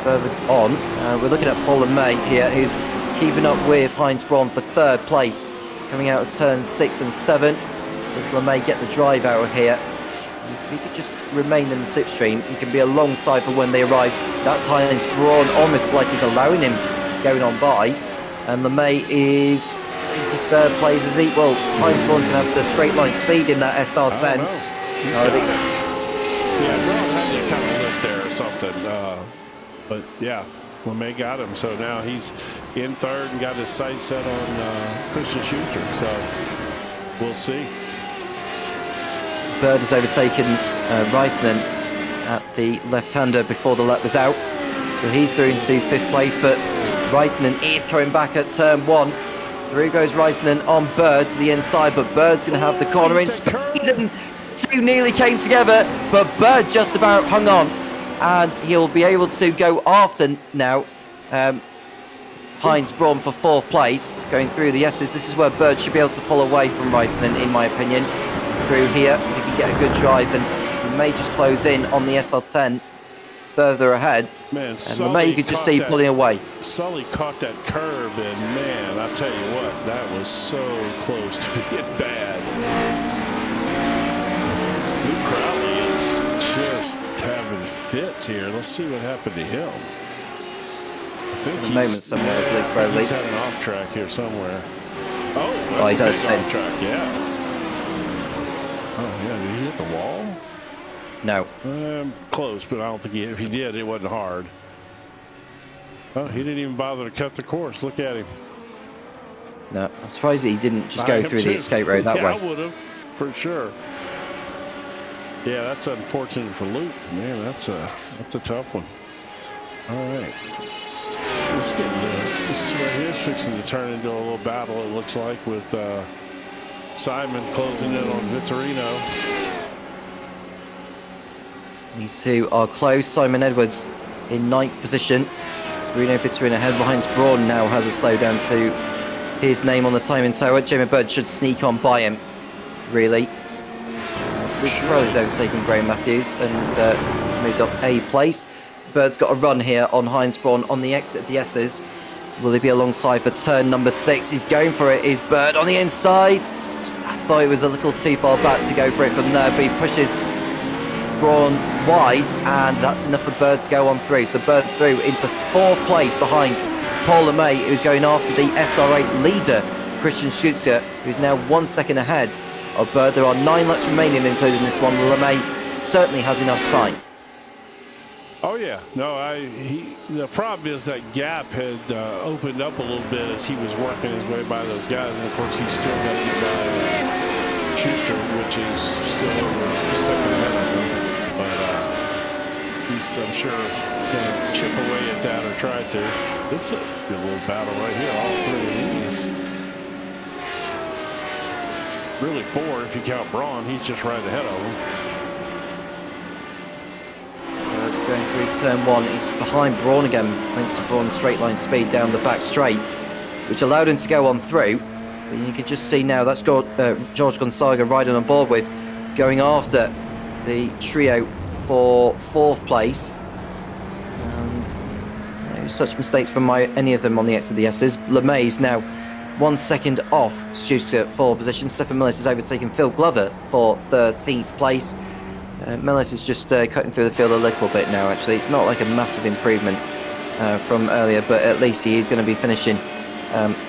further on. We're looking at Paul LeMay here, who's keeping up with Heinz Braun for 3rd place, coming out of turns 6 and 7. Does LeMay get the drive out of here? He could just remain in the slipstream. He can be alongside for when they arrive. That's Heinz Braun, almost like he's allowing him going on by. And LeMay is into 3rd place as he... Well, Heinz Braun's going to have the straight line speed in that SR10. Yeah, Braun had to kind of lift there or something. But yeah, LeMay got him. So now he's in 3rd and got his sights set on Christian Stutzer. So we'll see. Bird has overtaken Raikkonen at the left-hander before the lap was out. So he's through into 5th place, but Raikkonen is coming back at turn 1. Through goes Raikkonen on Bird to the inside, but Bird's going to have the corner in speed, and 2 nearly came together, but Bird just about hung on, and he'll be able to go after now Heinz Braun for 4th place, going through the S's. This is where Bird should be able to pull away from Raikkonen, in my opinion. Through here, if he can get a good drive, then he LeMay just close in on the SR10 further ahead. Man, And Sully LeMay you could just see pulling away. Sully caught that curve, and man, I tell you what, that was so close to being bad. Luke Crowley is just having fits here. Let's see what happened to him. I think At the moment somewhere is Luke Crowley. He's had an off track here somewhere. Oh, he's had a spin. Off track, yeah. Oh, yeah, did he hit the wall? No. Close, but I don't think if he did, it wasn't hard. Oh, he didn't even bother to cut the course. Look at him. No, I'm surprised that he didn't just go through the escape road that way. I would have, for sure. Yeah, that's unfortunate for Luke. Man, that's a tough one. All right. This right here is fixing to turn into a little battle, it looks like, with Simon closing in on Vittorino. These two are close. Simon Edwards in 9th position. Bruno Vittorino ahead behind Braun now has a slowdown to his name on the timing tower. Jamie Bird should sneak on by him, really. Luke Crowley's overtaken Graham Matthews and moved up a place. Bird's got a run here on Heinz Braun on the exit of the S's. Will he be alongside for turn number 6? He's going for it. Is Bird on the inside? I thought it was a little too far back to go for it from there, but he pushes Braun wide, and that's enough for Bird to go on through. So Bird through into 4th place behind Paul LeMay, who's going after the SR8 leader, Christian Schuster, who's now 1 second ahead of Bird. There are 9 laps remaining, including this one. LeMay certainly has enough time. Oh yeah, no, the problem is that gap had opened up a little bit as he was working his way by those guys, and of course he's still got to get by Schuster, which is still over a second ahead of him. But he's, I'm sure, going to chip away at that or try to. This is a good little battle right here, all 3 of these. Really 4 if you count Braun, he's just right ahead of him. Going through turn 1, he's behind Braun again, thanks to Braun's straight line speed down the back straight, which allowed him to go on through. But you can just see now that's got George Gonzaga riding on board with, going after the trio for 4th place. And no such mistakes from any of them on the X of the S's. LeMay's now 1 second off Schuster for position. Stefan Millis has overtaken Phil Glover for 13th place. Millis is just cutting through the field a little bit now, actually. It's not like a massive improvement from earlier, but at least he is going to be finishing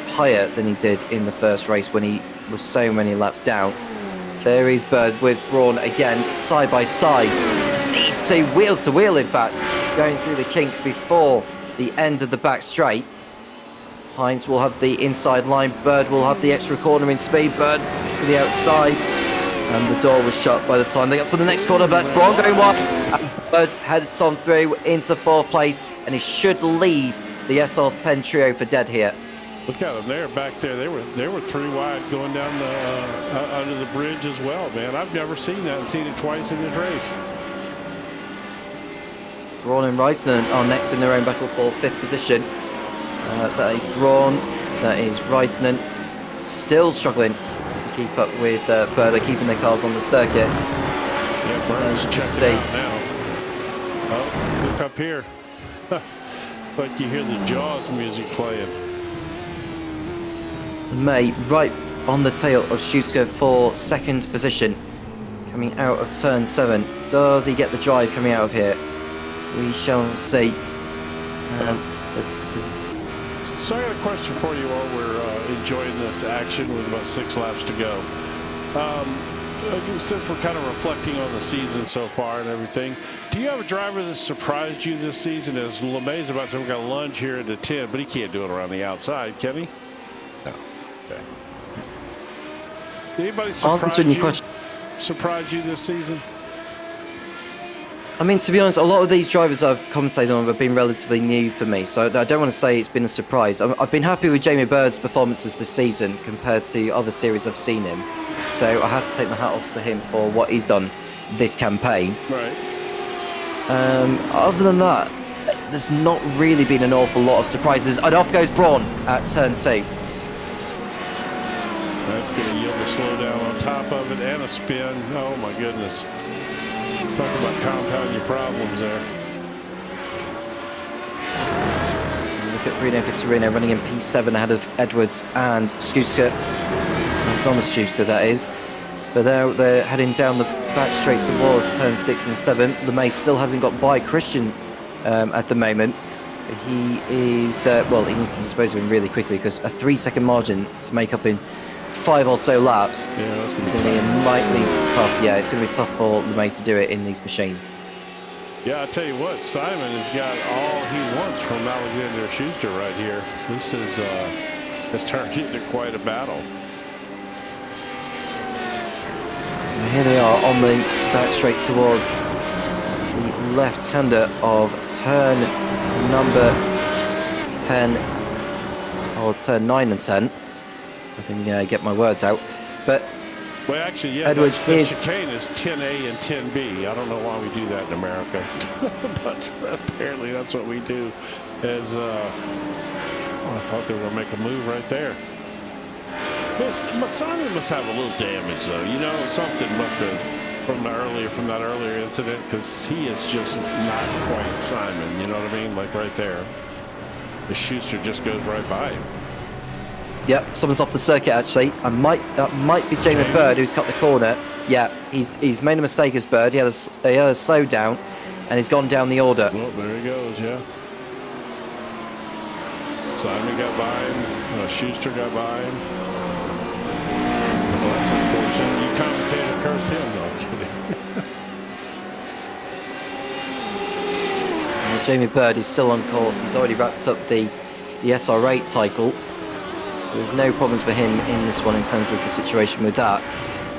higher than he did in the first race when he was so many laps down. There is Bird with Braun again, side by side. These two, wheel to wheel, in fact, going through the kink before the end of the back straight. Heinz will have the inside line. Bird will have the extra corner in speed. Bird to the outside. And the door was shut by the time they got to the next corner, but it's Braun going wide. And Bird heads on through into 4th place, and he should leave the SR10 trio for dead here. Look at them, they're back there. They were 3 wide going down under the bridge as well, man. I've never seen that and seen it twice in this race. Braun and Reitinen are next in their own battle for 5th position. That is Braun, that is Reitinen, still struggling to keep up with Bird, keeping their cars on the circuit. Yeah, Bird's checking out now. Oh, look up here. Like you hear the Jaws music playing. May right on the tail of Schuster for 2nd position, coming out of turn 7. Does he get the drive coming out of here? We shall see. So I got a question for you while we're enjoying this action with about 6 laps to go. Since we're kind of reflecting on the season so far and everything, do you have a driver that surprised you this season? As LeMay's about to make a lunge here into 10, but he can't do it around the outside, can he? No. Okay. Did anybody surprise you this season? I mean, to be honest, a lot of these drivers I've commentated on have been relatively new for me, so I don't want to say it's been a surprise. I've been happy with Jamie Bird's performances this season compared to other series I've seen him, so I have to take my hat off to him for what he's done this campaign. Right. Other than that, there's not really been an awful lot of surprises. And off goes Braun at turn 2. That's going to yield a slowdown on top of it and a spin. Oh my goodness. Talk about compound your problems there. Look at Bruno Vitorino running in P7 ahead of Edwards and Schuster. It's on the Schuster, that is. But now they're heading down the back straight towards turn 6 and 7. LeMay still hasn't got by Christian at the moment. He is, well, he needs to dispose of him really quickly because a 3-second margin to make up in 5 or so laps. Yeah, that's going to be might be tough. Yeah, it's going to be tough for LeMay to do it in these machines. Yeah, I tell you what, Simon has got all he wants from Alexander Schuster right here. This is has turned into quite a battle. And here they are on the back straight towards the left-hander of turn number 10, or turn 9 and 10. I can get my words out, but well, actually, yeah, Edwards the chicane is 10A and 10B. I don't know why we do that in America, but apparently that's what we do. As I thought they were going to make a move right there. Simon must have a little damage, though. You know, something must have from that earlier incident, because he is just not quite Simon. You know what I mean? Like right there, the Schuster just goes right by him. Yep, someone's off the circuit actually. That might be Jamie Bird who's cut the corner. Yeah, he's made a mistake as Bird. He had a slow down, and he's gone down the order. Well, there he goes. Yeah. Simon got by him. Schuster got by him. Well, that's unfortunate. You commentator cursed him. No, I'm kidding. Jamie Bird is still on course. He's already wrapped up the SR8 cycle. So there's no problems for him in this one in terms of the situation with that.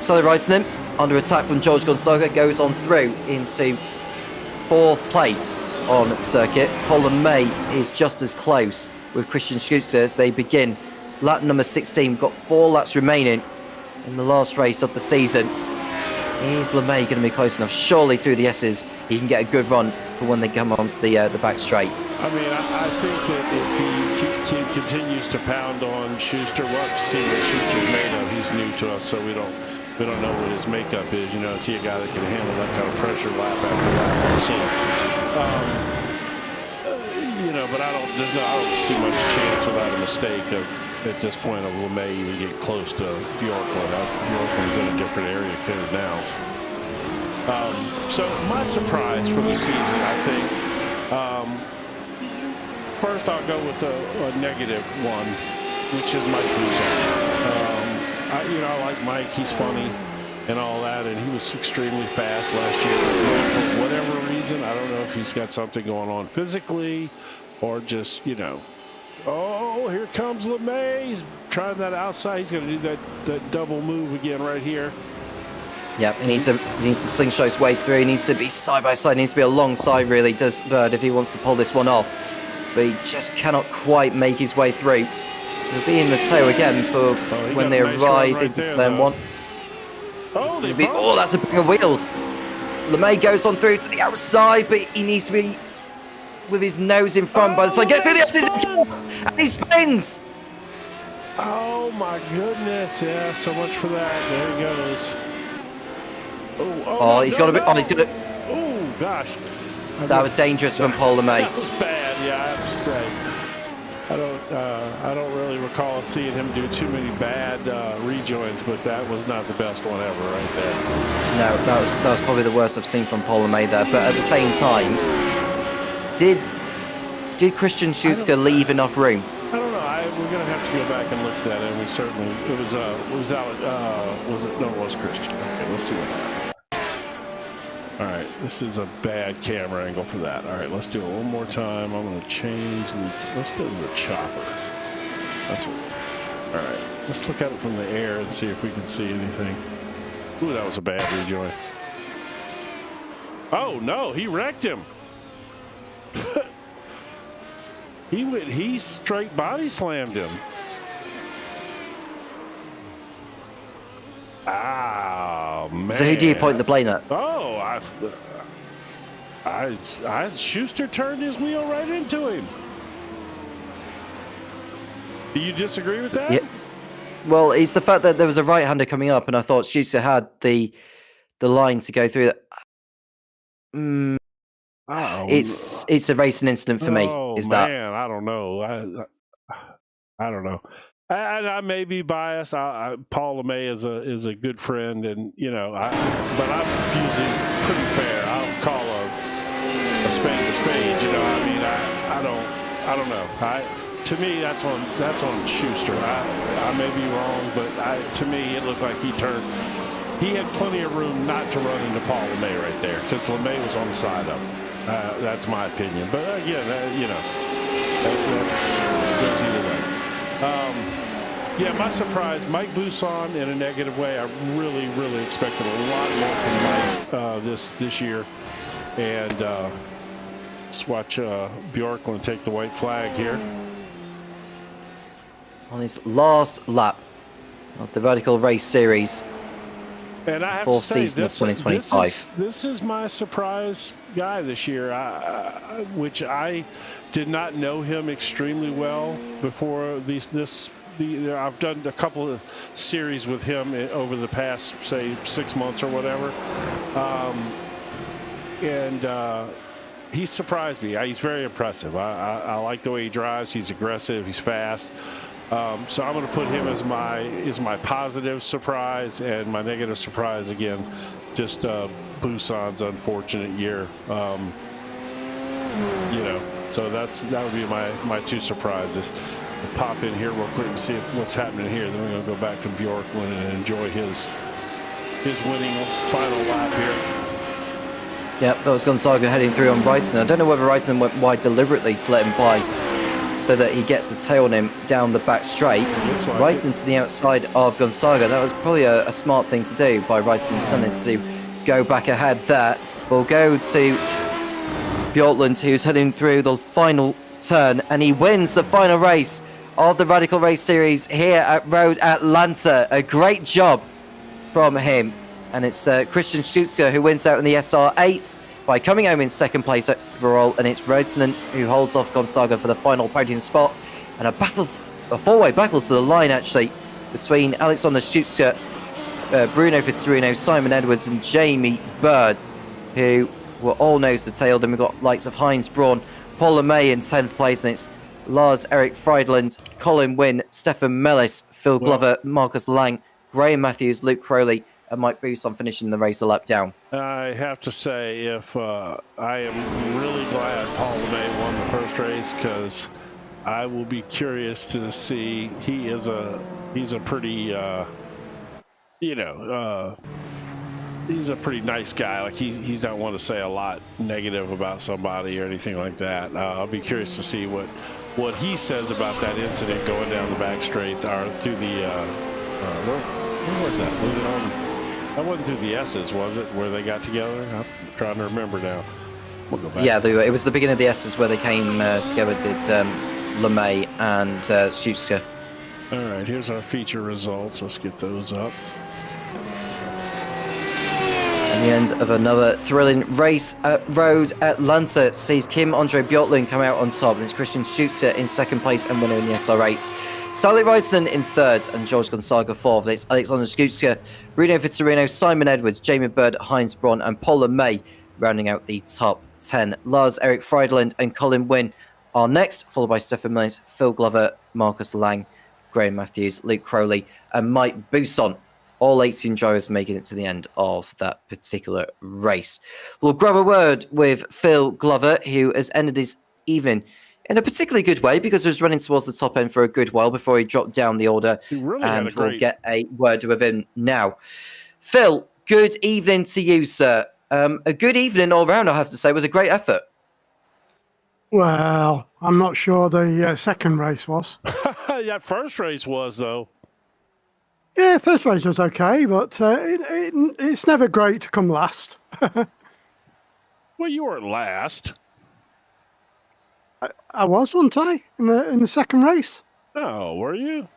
Sally Reitenen, under attack from George Gonzaga, goes on through into 4th place on circuit. Paul May is just as close with Christian Schuster as they begin lap number 16. We've got 4 laps remaining in the last race of the season. Is LeMay going to be close enough? Surely through the S's he can get a good run for when they come onto the back straight. I mean, I think that if he continues to pound on Schuster, we'll have to see what Schuster's made of. He's new to us, so we don't know what his makeup is. You know, is he a guy that can handle that kind of pressure lap after lap? We'll see. You know, but I don't see much chance without a mistake at this point of LeMay even get close to Bjorklund. Bjorklund's in a different area code now. So my surprise for the season, I think, first I'll go with a negative one, which is Mike Busso. I like Mike. He's funny and all that, and he was extremely fast last year. For whatever reason, I don't know if he's got something going on physically or just, you know, oh, here comes LeMay. He's trying that outside. He's going to do that double move again right here. Yeah, he needs to slingshot his way through. He needs to be side by side. He needs to be alongside, really, does Bird, if he wants to pull this one off. But he just cannot quite make his way through. He'll be in the tow again for when they arrive into turn 1. Oh, that's a big of wheels. LeMay goes on through to the outside, but he needs to be with his nose in front by the time. Get through the S's, and he spins. Oh my goodness! Yeah, so much for that. There he goes. He's got a bit. Oh, he's gonna. Oh gosh, that was dangerous from Paul LeMay. That was bad. Yeah, I have to say. I don't really recall seeing him do too many bad rejoins, but that was not the best one ever, right there. No, that was probably the worst I've seen from Paul LeMay there. But at the same time, did Christian Schuster leave enough room? I don't know. We're gonna have to go back and look at that, and we certainly it was Christian. Okay, let's see what happened. All right, this is a bad camera angle for that. All right, let's do it one more time. I'm gonna change let's go to the chopper. That's what. All right, let's look at it from the air and see if we can see anything. Ooh, that was a bad rejoin. Oh no, he wrecked him. He straight body slammed him. Oh man! So who do you point the blame at? Oh, Schuster turned his wheel right into him. Do you disagree with that? Yeah. Well, it's the fact that there was a right-hander coming up, and I thought Schuster had the line to go through. It's a racing incident for me. Is that? I don't know. I don't know. I may be biased. Paul LeMay is a good friend, and but I'm usually pretty fair. I'll call a spade a spade. I don't know. To me, that's on Schuster. I may be wrong, but to me, it looked like he had plenty of room not to run into Paul LeMay right there, because LeMay was on the side of him. That's my opinion. But again, that goes either way. My surprise, Mike Buson in a negative way. I really, really expected a lot more from Mike this year. And let's watch Bjorklund take the white flag here. On his last lap of the Radical Race Series. And I have fourth to say, season of 2025. This is my surprise guy this year, which I did not know him extremely well before I've done a couple of series with him over the past, say, 6 months or whatever. And he surprised me. He's very impressive. I like the way he drives. He's aggressive. He's fast. So I'm going to put him as my positive surprise, and my negative surprise, again, just Buson's unfortunate year. So that would be my two surprises. We'll pop in here real quick and see what's happening here. Then we're going to go back to Bjorklund and enjoy his winning final lap here. Yep, that was Gonzaga heading through on Reitzen. I don't know whether Reitzen went wide deliberately to let him by, so that he gets the tail on him down the back straight. Reitzen to the outside of Gonzaga. That was probably a smart thing to do by Reitzen, standing to go back ahead there. We'll go to Bjorklund, who's heading through the final turn, and he wins the final race of the Radical Race Series here at Road Atlanta. A great job from him. And it's Christian Schuster who wins out in the SR8 by coming home in second place overall, and it's Rodsinen who holds off Gonzaga for the final podium spot. And a four-way battle to the line, actually, between Alexander Schuster, Bruno Vitorino, Simon Edwards, and Jamie Bird, who were all nose to tail. Then we've got likes of Heinz Braun, Paul LeMay in 10th place, and it's Lars Erik Friedland, Colin Wynn, Stefan Mellis, Phil Glover, Marcus Lang, Graham Matthews, Luke Crowley, and Mike Buson finishing the race a lap down. I have to say, I am really glad Paul LeMay won the first race, because I will be curious to see. He's a pretty he's a pretty nice guy. Like he's not one to say a lot negative about somebody or anything like that. I'll be curious to see what he says about that incident going down the back straight or through the where was that? Was it on? That wasn't through the S's, was it? Where they got together? I'm trying to remember now. We'll go back. Yeah, it was the beginning of the S's where they came together. Did LeMay and Schuster. All right, here's our feature results. Let's get those up. And the end of another thrilling race at Road Atlanta sees Kim-Andre Bjorklund come out on top. It's Christian Schuster in second place and winner in the SR8. Sally Reitzen in third and George Gonzaga fourth. It's Alexander Schuster, Bruno Vitorino, Simon Edwards, Jamie Bird, Heinz Braun, and Paul LeMay rounding out the top 10. Lars Erik Friedland and Colin Wynn are next, followed by Stefan Mills, Phil Glover, Marcus Lang, Graham Matthews, Luke Crowley, and Mike Buson. All 18 drivers making it to the end of that particular race. We'll grab a word with Phil Glover, who has ended his evening in a particularly good way, because he was running towards the top end for a good while before he dropped down the order. And we'll get a word with him now. Phil, good evening to you, sir. A good evening all round, I have to say. It was a great effort. Well, I'm not sure the second race was. That first race was, though. Yeah, first race was okay, but it's never great to come last. Well, you weren't last. I was, wasn't I, in the second race? Oh, were you?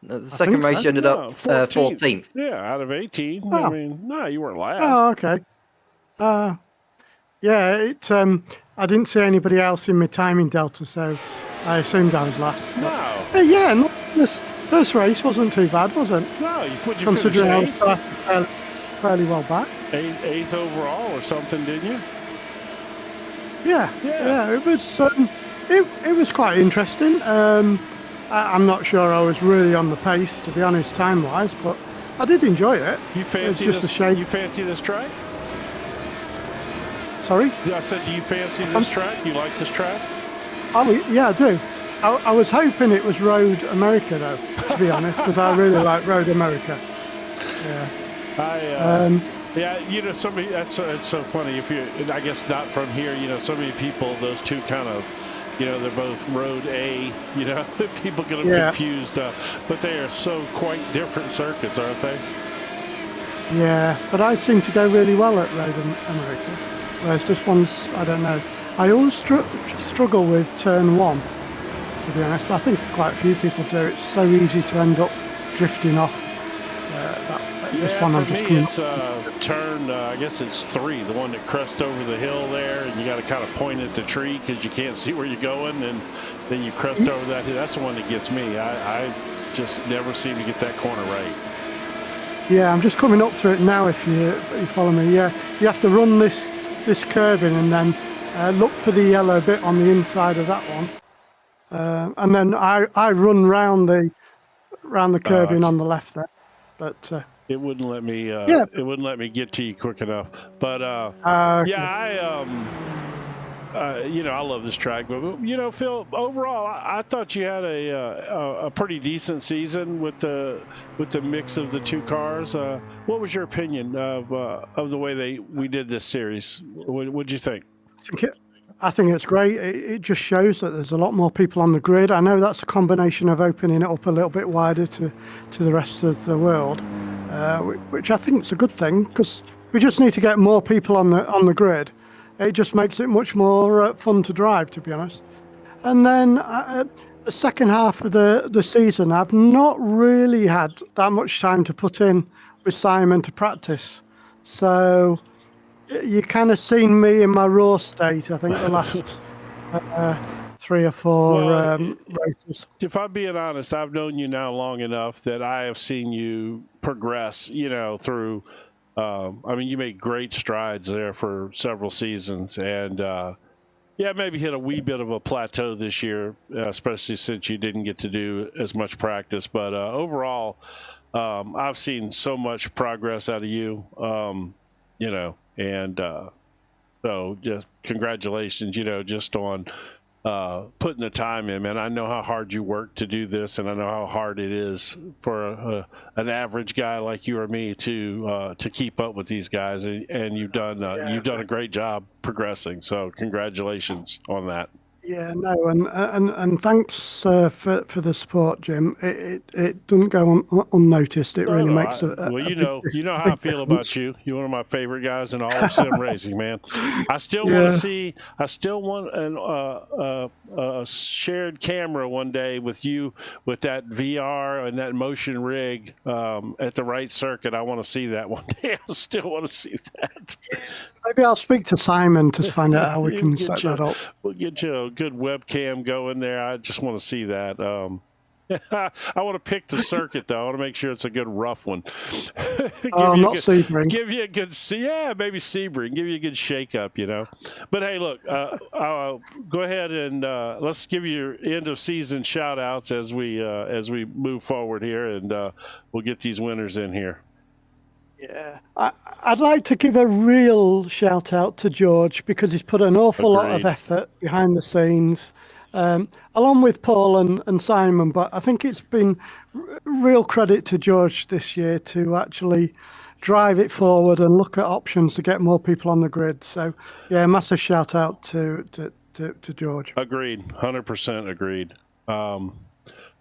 The second race, you ended up 14th. Yeah, out of 18. Oh. I mean, no, you weren't last. Oh, okay. Yeah, I didn't see anybody else in my timing delta, so I assumed I was last. No. Yeah, this first race wasn't too bad, was it? No, you considering I was fairly well back. Eighth overall or something, didn't you? Yeah. It was quite interesting. I'm not sure I was really on the pace, to be honest, time-wise, but I did enjoy it. You fancy it's just this? A shame. You fancy this track? Sorry? I said, do you fancy this track? You like this track? Oh, yeah, I do. I was hoping it was Road America, though, to be honest, because I really like Road America. Yeah. Yeah, you know, it's so funny. If you, I guess not from here, you know, so many people, those two kind of, you know, they're both Road A, you know, people get them confused, but they are so quite different circuits, aren't they? Yeah, but I seem to go really well at Road America, whereas this one's, I don't know. I always struggle with turn one, to be honest. I think quite a few people do. It's so easy to end up drifting off. This one I'm just me, it's turn, I guess it's 3, the one that crests over the hill there, and you got to kind of point at the tree because you can't see where you're going, and then you crest over that hill. That's the one that gets me. I just never seem to get that corner right. Yeah, I'm just coming up to it now. If you follow me, yeah, you have to run this curve in, and then look for the yellow bit on the inside of that one, and then I run round the curve in on the left there, but. It wouldn't let me. It wouldn't let me get to you quick enough. But okay. yeah, you know, I love this track. But you know, Phil, overall, I thought you had a pretty decent season with the mix of the two cars. What was your opinion of the way we did this series? What'd you think? I think it's great. It just shows that there's a lot more people on the grid. I know that's a combination of opening it up a little bit wider to the rest of the world, which I think is a good thing because we just need to get more people on the grid. It just makes it much more fun to drive, to be honest. And then the second half of the season, I've not really had that much time to put in with Simon to practice. So you kind of seen me in my raw state, I think, the last 3 or 4 races. If I'm being honest, I've known you now long enough that I have seen you progress, you know, through, I mean, you made great strides there for several seasons, and maybe hit a wee bit of a plateau this year, especially since you didn't get to do as much practice. But overall, I've seen so much progress out of you, you know, and so just congratulations, you know, just on putting the time in, man. I know how hard you work to do this, and I know how hard it is for an average guy like you or me to keep up with these guys, and you've done a great job progressing. So congratulations on that. Yeah, no, and thanks for the support, Jim. It doesn't go unnoticed. It really makes a well, you know how I feel difference. about you. You're one of my favorite guys in all of sim racing, man. I still want to see. I still want a shared camera one day with you, with that VR and that motion rig at the right circuit. I want to see that one day. I still want to see that. Maybe I'll speak to Simon to find out how we can set that up. We'll get you a good webcam going there. I just want to see that. I want to pick the circuit, though. I want to make sure it's a good rough one. Not Sebring. Give you a good, maybe Sebring. Give you a good shake-up, you know. But, hey, look, go ahead and let's give you your end-of-season shout-outs as we move forward here, and we'll get these winners in here. Yeah, I'd like to give a real shout out to George because he's put an awful lot of effort behind the scenes, along with Paul and Simon. But I think it's been real credit to George this year to actually drive it forward and look at options to get more people on the grid. So, yeah, massive shout out to George. Agreed, 100% agreed. All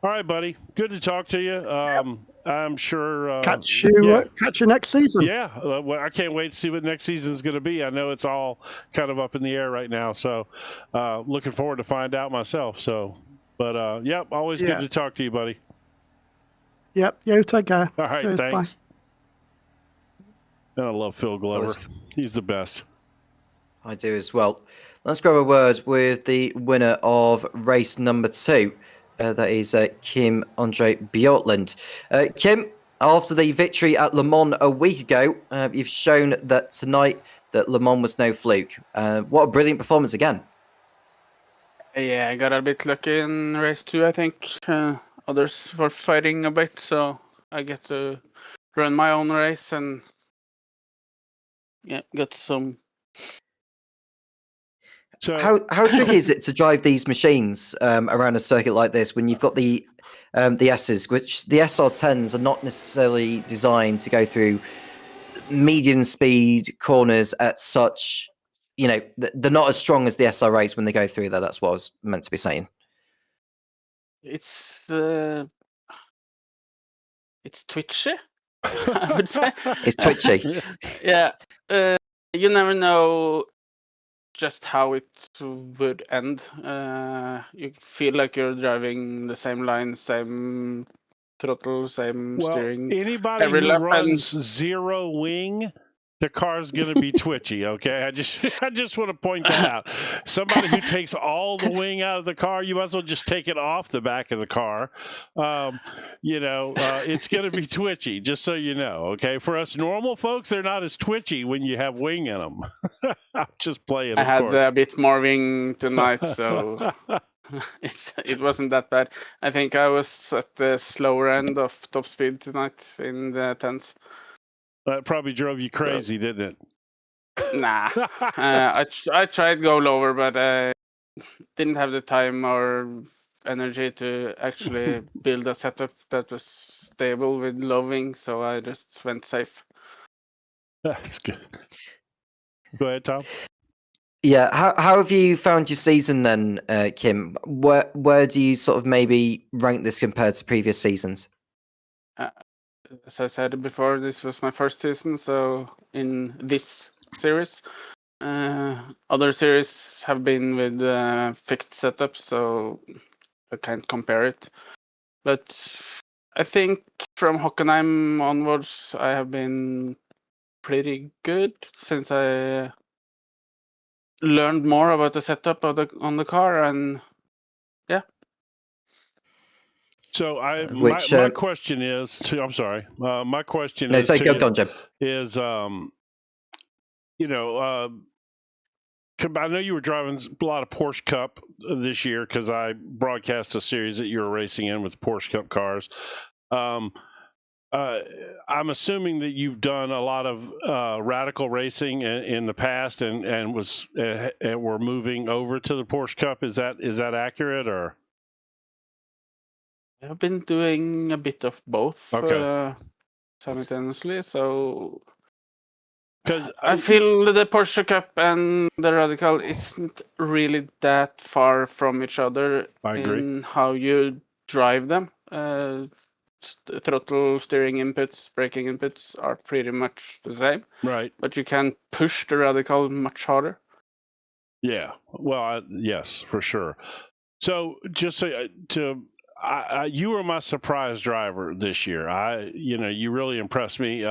right, buddy. Good to talk to you. I'm sure. Catch you next season. Yeah, well, I can't wait to see what next season is going to be. I know it's all kind of up in the air right now, so looking forward to find out myself. So, but always good to talk to you, buddy. Yep, you take care. All right, cheers, thanks. Bye. I love Phil Glover. He's the best. I do as well. Let's grab a word with the winner of race number 2. That is Kim Andre Bjortland. Kim, After the victory at Le Mans a week ago, you've shown that tonight that Le Mans was no fluke. What a brilliant performance again. Yeah, I got a bit lucky in race 2, I think. Others were fighting a bit, so I get to run my own race and get some. So how tricky is it to drive these machines around a circuit like this when you've got the S's, which the SR10s are not necessarily designed to go through medium speed corners at such, they're not as strong as the SR8s when they go through there. That's what I was meant to be saying. It's twitchy, I would say. It's twitchy. Yeah, you never know just how it would end. You feel like you're driving the same line, same throttle, same steering. Anybody every who lap runs zero wing, the car's going to be twitchy. Okay, I just want to point that out. Somebody who takes all the wing out of the car, you might as well just take it off the back of the car. It's going to be twitchy, just so you know. Okay, for us normal folks, they're not as twitchy when you have wing in them. I'm just playing. I had a bit more wing tonight, so it wasn't that bad. I think I was at the slower end of top speed tonight in the 10s. That probably drove you crazy, didn't it? Nah. I tried go lower, but I didn't have the time or energy to actually build a setup that was stable with low wing, so I just went safe. That's good. Go ahead, Tom. Yeah, how have you found your season then, Kim? Where do you sort of maybe rank this compared to previous seasons? As I said before, this was my first season, so in this series. Other series have been with fixed setups, so I can't compare it. But I think from Hockenheim onwards, I have been pretty good since I learned more about the setup on the car, and yeah. So my question is to, I'm sorry. My question is go on, Jim. Is I know you were driving a lot of Porsche Cup this year because I broadcast a series that you were racing in with Porsche Cup cars. I'm assuming that you've done a lot of radical racing in the past and were moving over to the Porsche Cup. Is that accurate or? I've been doing a bit of both simultaneously, so because I feel the Porsche Cup and the Radical isn't really that far from each other in how you drive them. Throttle, steering inputs, braking inputs are pretty much the same, right? But you can push the Radical much harder. Yeah, well, yes, for sure. So just you were my surprise driver this year. You really impressed me.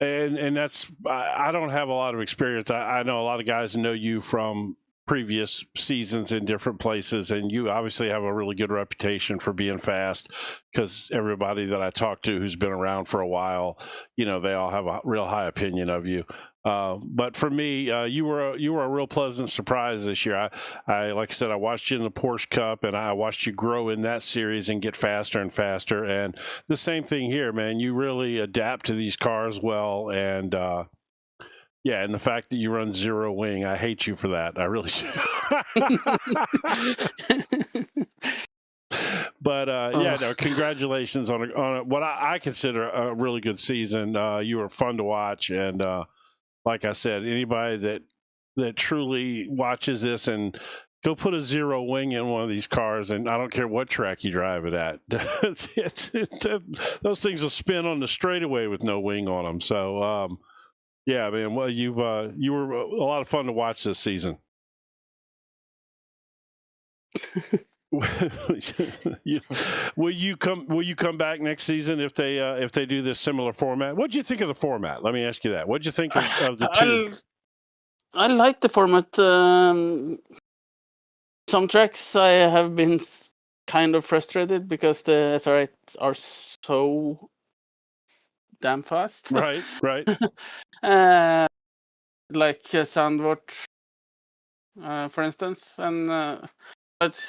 And that's, I don't have a lot of experience. I know a lot of guys know you from previous seasons in different places, and you obviously have a really good reputation for being fast because everybody that I talk to who's been around for a while, they all have a real high opinion of you. But for me, you were a real pleasant surprise this year. I like I said, I watched you in the Porsche Cup, and I watched you grow in that series and get faster and faster. And the same thing here, man. You really adapt to these cars well, and and the fact that you run zero wing, I hate you for that. I really do. But congratulations on what I consider a really good season. You were fun to watch, and like I said, anybody that truly watches this and go put a zero wing in one of these cars, and I don't care what track you drive it at, those things will spin on the straightaway with no wing on them. So, yeah, man. Well, you were a lot of fun to watch this season. Will you come back next season if they do this similar format? What'd you think of the format? Let me ask you that. What'd you think of the two? I like the format. Some tracks I have been kind of frustrated because the SR8 are so damn fast. Right. Like Sandvort, for instance, and but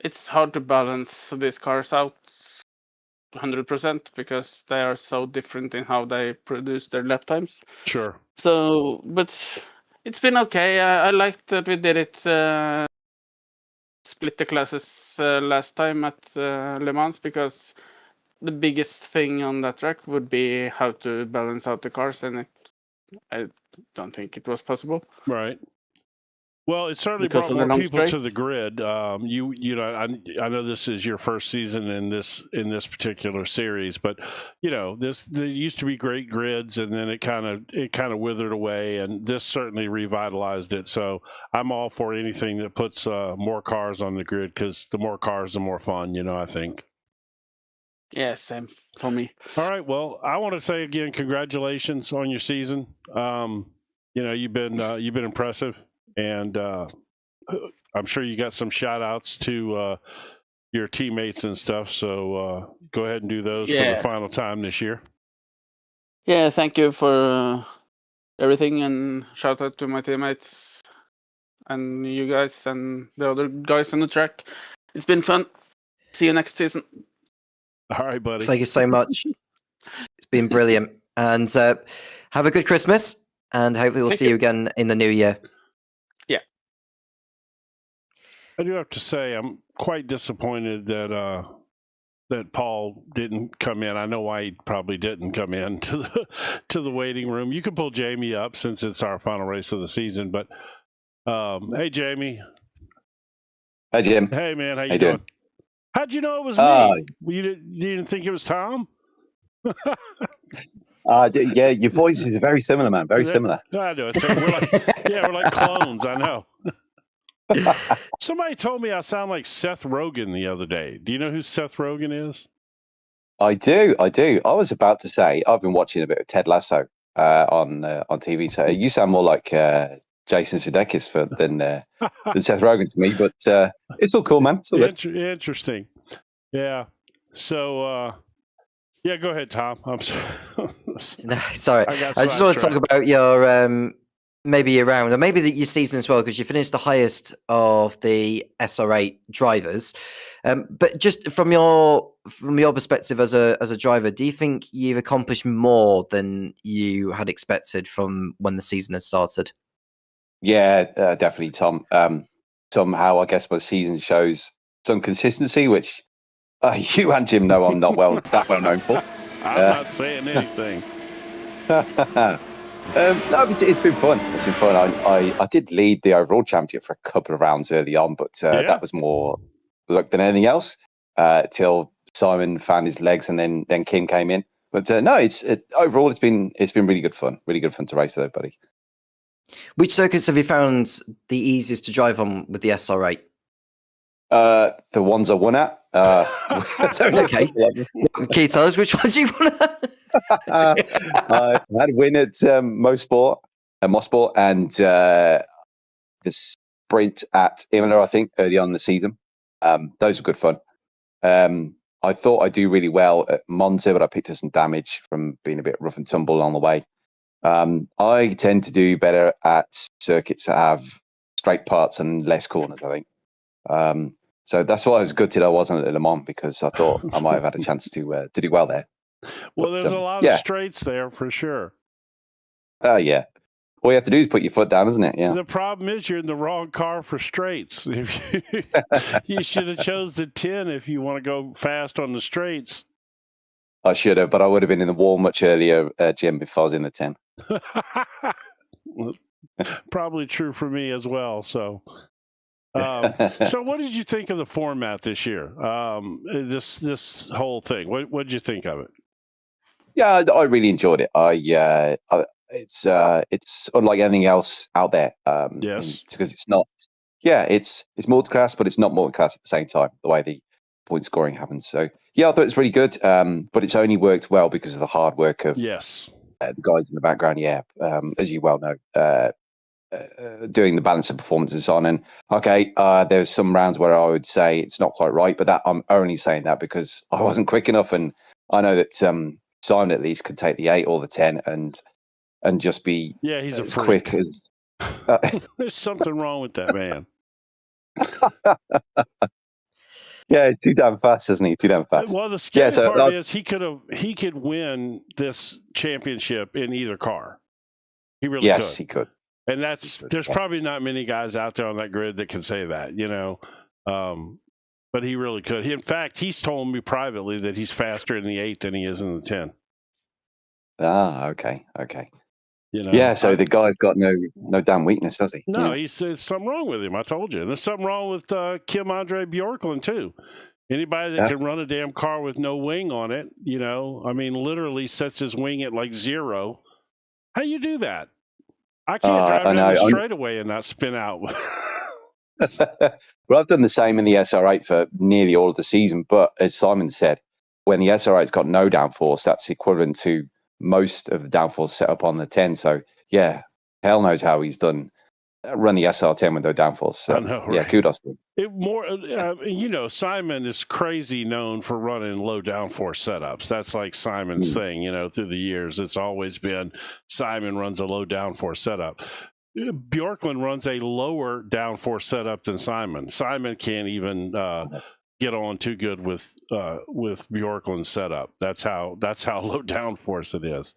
it's hard to balance these cars out 100% because they are so different in how they produce their lap times. Sure. So, but it's been okay. I liked that we did it split the classes last time at Le Mans, because the biggest thing on that track would be how to balance out the cars, and I don't think it was possible. Right. Well, it certainly Because brought of the more long people to straight. the grid. You know, I know this is your first season in this particular series, but there used to be great grids, and then it kind of withered away, and this certainly revitalized it. So I'm all for anything that puts more cars on the grid, because the more cars, the more fun. I think. Yeah, same for me. All right. Well, I want to say again, congratulations on your season. You've been impressive. And I'm sure you got some shout outs to your teammates and stuff. So go ahead and do those for the final time this year. Yeah, thank you for everything, and shout out to my teammates and you guys and the other guys on the track. It's been fun. See you next season. All right, buddy. Thank you so much. It's been brilliant. And have a good Christmas. And hopefully we'll see you again in the new year. I do have to say I'm quite disappointed that Paul didn't come in. I know why he probably didn't come in to the waiting room. You can pull Jamie up since it's our final race of the season. But hey, Jamie. Hi, Jim. Hey, man. How you doing? How'd you know it was me? You didn't think it was Tom? Yeah, your voices are very similar, man. Very similar. I know. We're like clones. I know. Somebody told me I sound like Seth Rogen the other day. Do you know who Seth Rogen is? I do. I was about to say I've been watching a bit of Ted Lasso on TV. So you sound more like Jason Sudeikis than Seth Rogen to me. But it's all cool, man. It's all good. Interesting. Yeah. So yeah, go ahead, Tom. I'm sorry. No, sorry. I just want to talk about your maybe your round, or maybe your season as well, because you finished the highest of the SR8 drivers. But just from your perspective as a driver, do you think you've accomplished more than you had expected from when the season had started? Yeah, definitely, Tom. Somehow, I guess my season shows some consistency, which you and Jim know I'm not that well known for. I'm not saying anything. No, it's been fun. It's been fun. I did lead the overall championship for a couple of rounds early on, but that was more luck than anything else. Till Simon found his legs, and then Kim came in. But no, overall it's been really good fun. Really good fun to race with everybody. Which circuits have you found the easiest to drive on with the SR8? The ones I won at. Okay. Can you tell us which ones you won at? I had a win at Mosport, and the sprint at Imola, I think, early on in the season. Those were good fun. I thought I'd do really well at Monza, but I picked up some damage from being a bit rough and tumble along the way. I tend to do better at circuits that have straight parts and less corners, I think. So that's why I was gutted I wasn't at Le Mans, because I thought I might have had a chance to do well there. Well, there's a lot of straights there for sure. Yeah. All you have to do is put your foot down, isn't it? Yeah. The problem is you're in the wrong car for straights. You should have chose the 10 if you want to go fast on the straights. I should have, but I would have been in the wall much earlier, Jim, if I was in the 10. Probably true for me as well. So what did you think of the format this year? This whole thing. What did you think of it? Yeah, I really enjoyed it. It's unlike anything else out there. Yes, because it's not. Yeah, it's multiclass, but it's not multiclass at the same time. The way the point scoring happens. So yeah, I thought it was really good. But it's only worked well because of the hard work of the guys in the background. Yeah, as you well know, doing the balance of performances on. And okay, there's some rounds where I would say it's not quite right, but that I'm only saying that because I wasn't quick enough, and I know that Simon at least could take the 8 or the 10 and just be he's a as freak. quick as. There's something wrong with that man. Yeah, too damn fast, isn't he? Too damn fast. Well, the scary so part is he could win this championship in either car. He really could. Yes, he could. And there's probably not many guys out there on that grid that can say that, but he really could. In fact, he's told me privately that he's faster in the 8 than he is in the 10. Ah, okay. So the guy's got no damn weakness, has he? No, there's something wrong with him. I told you. And there's something wrong with Kim Andre Bjorklund too. Anybody that can run a damn car with no wing on it, literally sets his wing at like 0. How you do that? I can't drive down the straightaway and not spin out. Well, I've done the same in the SR8 for nearly all of the season. But as Simon said, when the SR8's got no downforce, that's equivalent to most of the downforce set up on the 10. So, yeah, hell knows how he's run the SR10 with no downforce. So, I know, right? Yeah, kudos to him. Simon is crazy known for running low downforce setups. That's like Simon's thing, through the years. It's always been Simon runs a low downforce setup. Bjorklund runs a lower downforce setup than Simon. Simon can't even get on too good with Bjorklund's setup. That's how low downforce it is.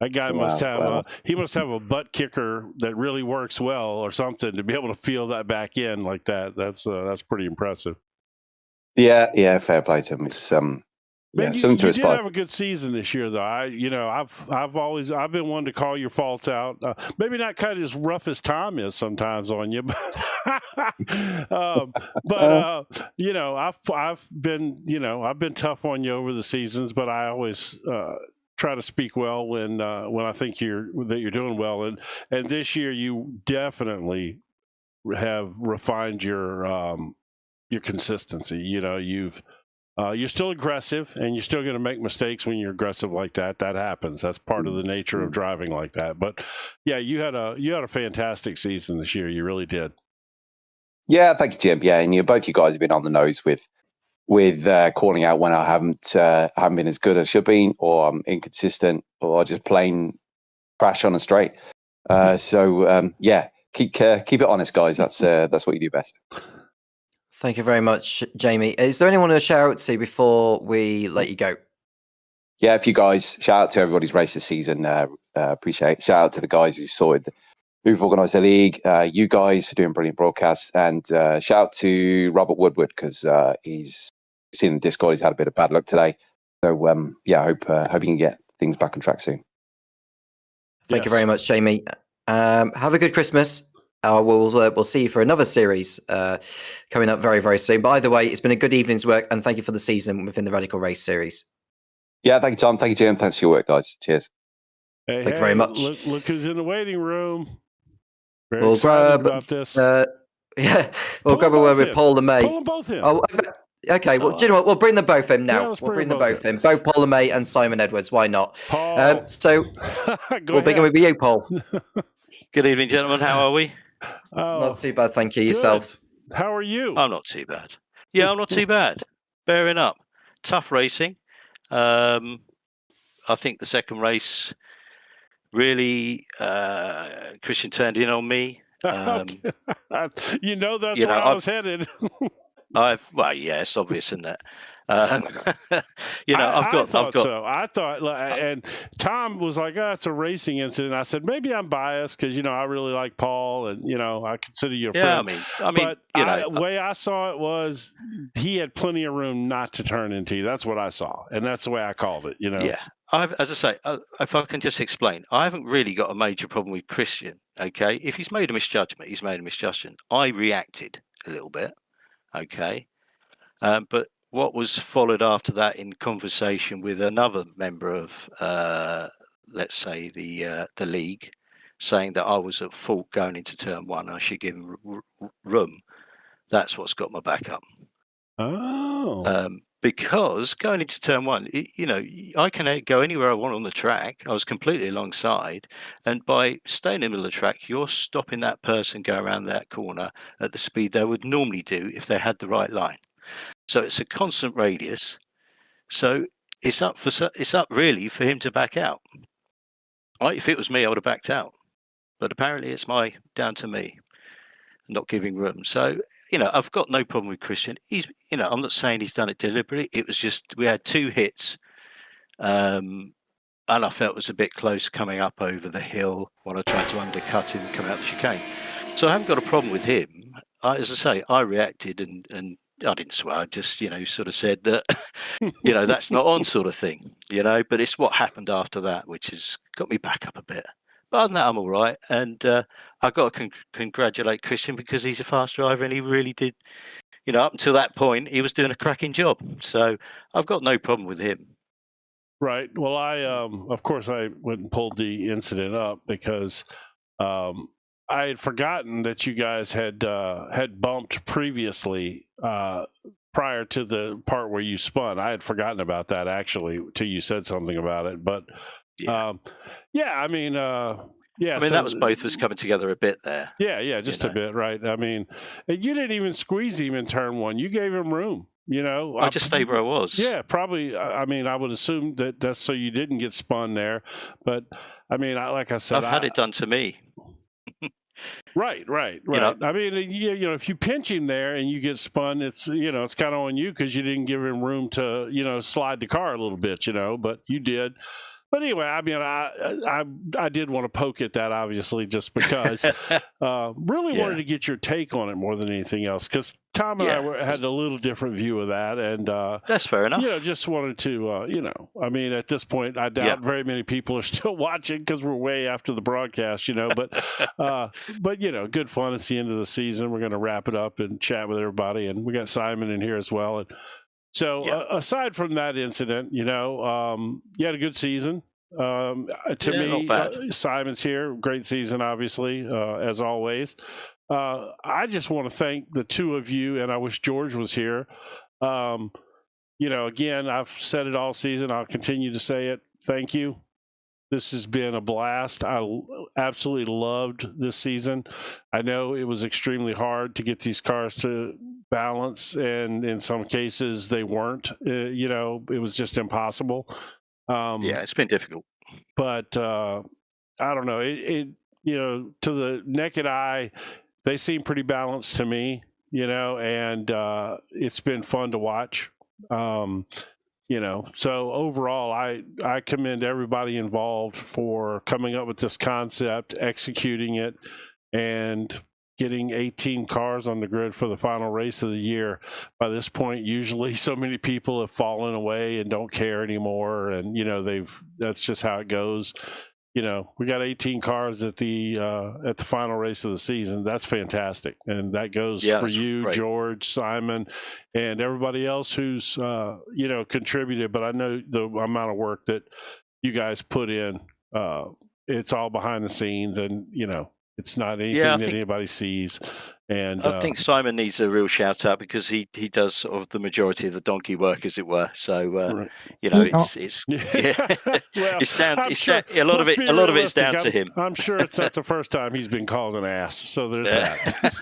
That guy must have a butt kicker that really works well or something to be able to feel that back in like that. That's pretty impressive. Yeah, fair play to him. It's something to aspire. You did have a good season this year, though. I've been one to call your faults out. Maybe not quite as rough as Tom is sometimes on you, but I've been tough on you over the seasons, but I always try to speak well when I think you're doing well, and this year you definitely have refined your consistency. You're still aggressive, and you're still going to make mistakes when you're aggressive like that. That happens. That's part of the nature of driving like that. But yeah, you had a fantastic season this year. You really did. Yeah, thank you, Jim. Yeah, and both you guys have been on the nose with calling out when I haven't been as good as I should be, or I'm inconsistent, or just plain crash on a straight. Keep it honest, guys. That's what you do best. Thank you very much, Jamie. Is there anyone to shout out to before we let you go? Yeah, if you guys, shout out to everybody's race this season. Appreciate it. Shout out to the guys who sorted who've organised the league, you guys for doing brilliant broadcasts, and shout out to Robert Woodward because he's seen in Discord he's had a bit of bad luck today. So I hope you can get things back on track soon. Thank you very much, Jamie. Have a good Christmas. We'll see you for another series coming up very, very soon. But either way, it's been a good evening's work, and thank you for the season within the Radical Race series. Yeah, thank you, Tom. Thank you, Jim. Thanks for your work, guys. Cheers. Thank you very much. Look who's in the waiting room. We'll excited about this. We'll grab a word with Paul and May. Pull them both in. Oh, okay. Well, do you know what? We'll bring them both in now. Yeah, we'll bring them both in. Both Paul and May and Simon Edwards. Why not? Paul. So we'll begin with you, Paul. Good evening, gentlemen. How are we? Not too bad, thank you. Yourself? How are you? I'm not too bad. Yeah, I'm not too bad. Bearing up. Tough racing. I think the second race really Christian turned in on me. You know that's where I was headed. It's obvious, isn't it? I thought, and Tom was like, it's a racing incident. I said, maybe I'm biased because, I really like Paul and, I consider you a friend. But the way I saw it was he had plenty of room not to turn into you. That's what I saw. And that's the way I called it, Yeah. As I say, if I can just explain, I haven't really got a major problem with Christian, okay? If he's made a misjudgment, he's made a misjudgment. I reacted a little bit, okay? But what was followed after that in conversation with another member of, let's say, the league, saying that I was at fault going into turn one, I should give him room, that's what's got my back up. Oh. Because going into turn one, I can go anywhere I want on the track. I was completely alongside. And by staying in the middle of the track, you're stopping that person going around that corner at the speed they would normally do if they had the right line. So it's a constant radius. So it's up really for him to back out. If it was me, I would have backed out. But apparently it's down to me not giving room. So, I've got no problem with Christian. I'm not saying he's done it deliberately. It was just, we had 2 hits. And I felt it was a bit close coming up over the hill when I tried to undercut him coming out the chicane. So I haven't got a problem with him. As I say, I reacted and I didn't swear. I just, sort of said that, that's not on sort of thing, but it's what happened after that, which has got me back up a bit. But other than that, I'm all right. And I've got to congratulate Christian because he's a fast driver and he really did, up until that point, he was doing a cracking job. So I've got no problem with him. Right. Well, of course, I went and pulled the incident up because I had forgotten that you guys had bumped previously prior to the part where you spun. I had forgotten about that actually till you said something about it. But I mean, that was both of us coming together a bit there. Yeah, just a bit, right? I mean, you didn't even squeeze him in turn 1. You gave him room. I just stayed where I was. Yeah, probably. I mean, I would assume that's so you didn't get spun there. But I mean, like I said, I've had it done to me. Right. I mean, if you pinch him there and you get spun, it's it's kind of on you because you didn't give him room to slide the car a little bit, but you did. But anyway, I mean, I did want to poke at that, obviously, just because. Really wanted to get your take on it more than anything else, because Tom and I had a little different view of that, and that's fair enough. Just wanted to, I mean, at this point, I doubt very many people are still watching because we're way after the broadcast, But good fun. It's the end of the season. We're going to wrap it up and chat with everybody, and we got Simon in here as well. And so aside from that incident, you had a good season. To me, Simon's here. Great season, obviously, as always. I just want to thank the 2 of you, and I wish George was here. Again, I've said it all season. I'll continue to say it. Thank you. This has been a blast. I absolutely loved this season. I know it was extremely hard to get these cars to balance, and in some cases they weren't. It was just impossible. It's been difficult. But I don't know. It to the naked eye, they seem pretty balanced to me. And it's been fun to watch. So overall, I commend everybody involved for coming up with this concept, executing it, and getting 18 cars on the grid for the final race of the year. By this point, usually so many people have fallen away and don't care anymore, and that's just how it goes. We got 18 cars at the final race of the season. That's fantastic, and that goes for you, right. George, Simon, and everybody else who's contributed. But I know the amount of work that you guys put in. It's all behind the scenes, and it's not anything that anybody sees. And I think Simon needs a real shout out because he does sort of the majority of the donkey work, as it were. So right. it's well, it's down. Sure, a lot of it's down to him. I'm sure it's not the first time he's been called an ass. So there's that.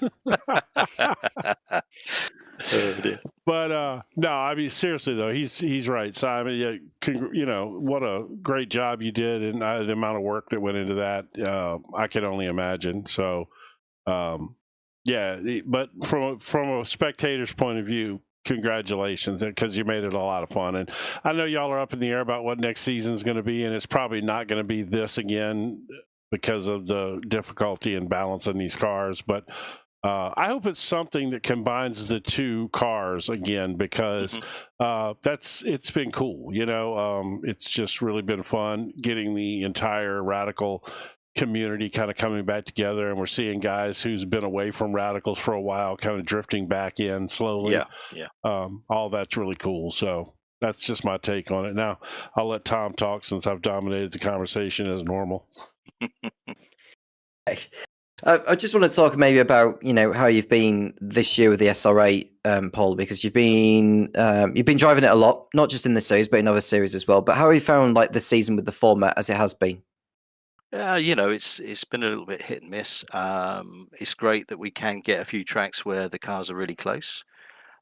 Oh, dear. But no, I mean seriously though, he's right, Simon. What a great job you did, and the amount of work that went into that, I can only imagine. So, but from a spectator's point of view, congratulations, because you made it a lot of fun. And I know y'all are up in the air about what next season's going to be, and it's probably not going to be this again because of the difficulty in balancing these cars, but. I hope it's something that combines the 2 cars again, because it's been cool. It's just really been fun getting the entire Radical community kind of coming back together, and we're seeing guys who's been away from Radicals for a while kind of drifting back in slowly. All that's really cool. So that's just my take on it. Now I'll let Tom talk since I've dominated the conversation as normal. I just want to talk maybe about how you've been this year with the SRA, Paul, because you've been driving it a lot, not just in this series but in other series as well. But how have you found the season with the format as it has been? It's been a little bit hit and miss. It's great that we can get a few tracks where the cars are really close.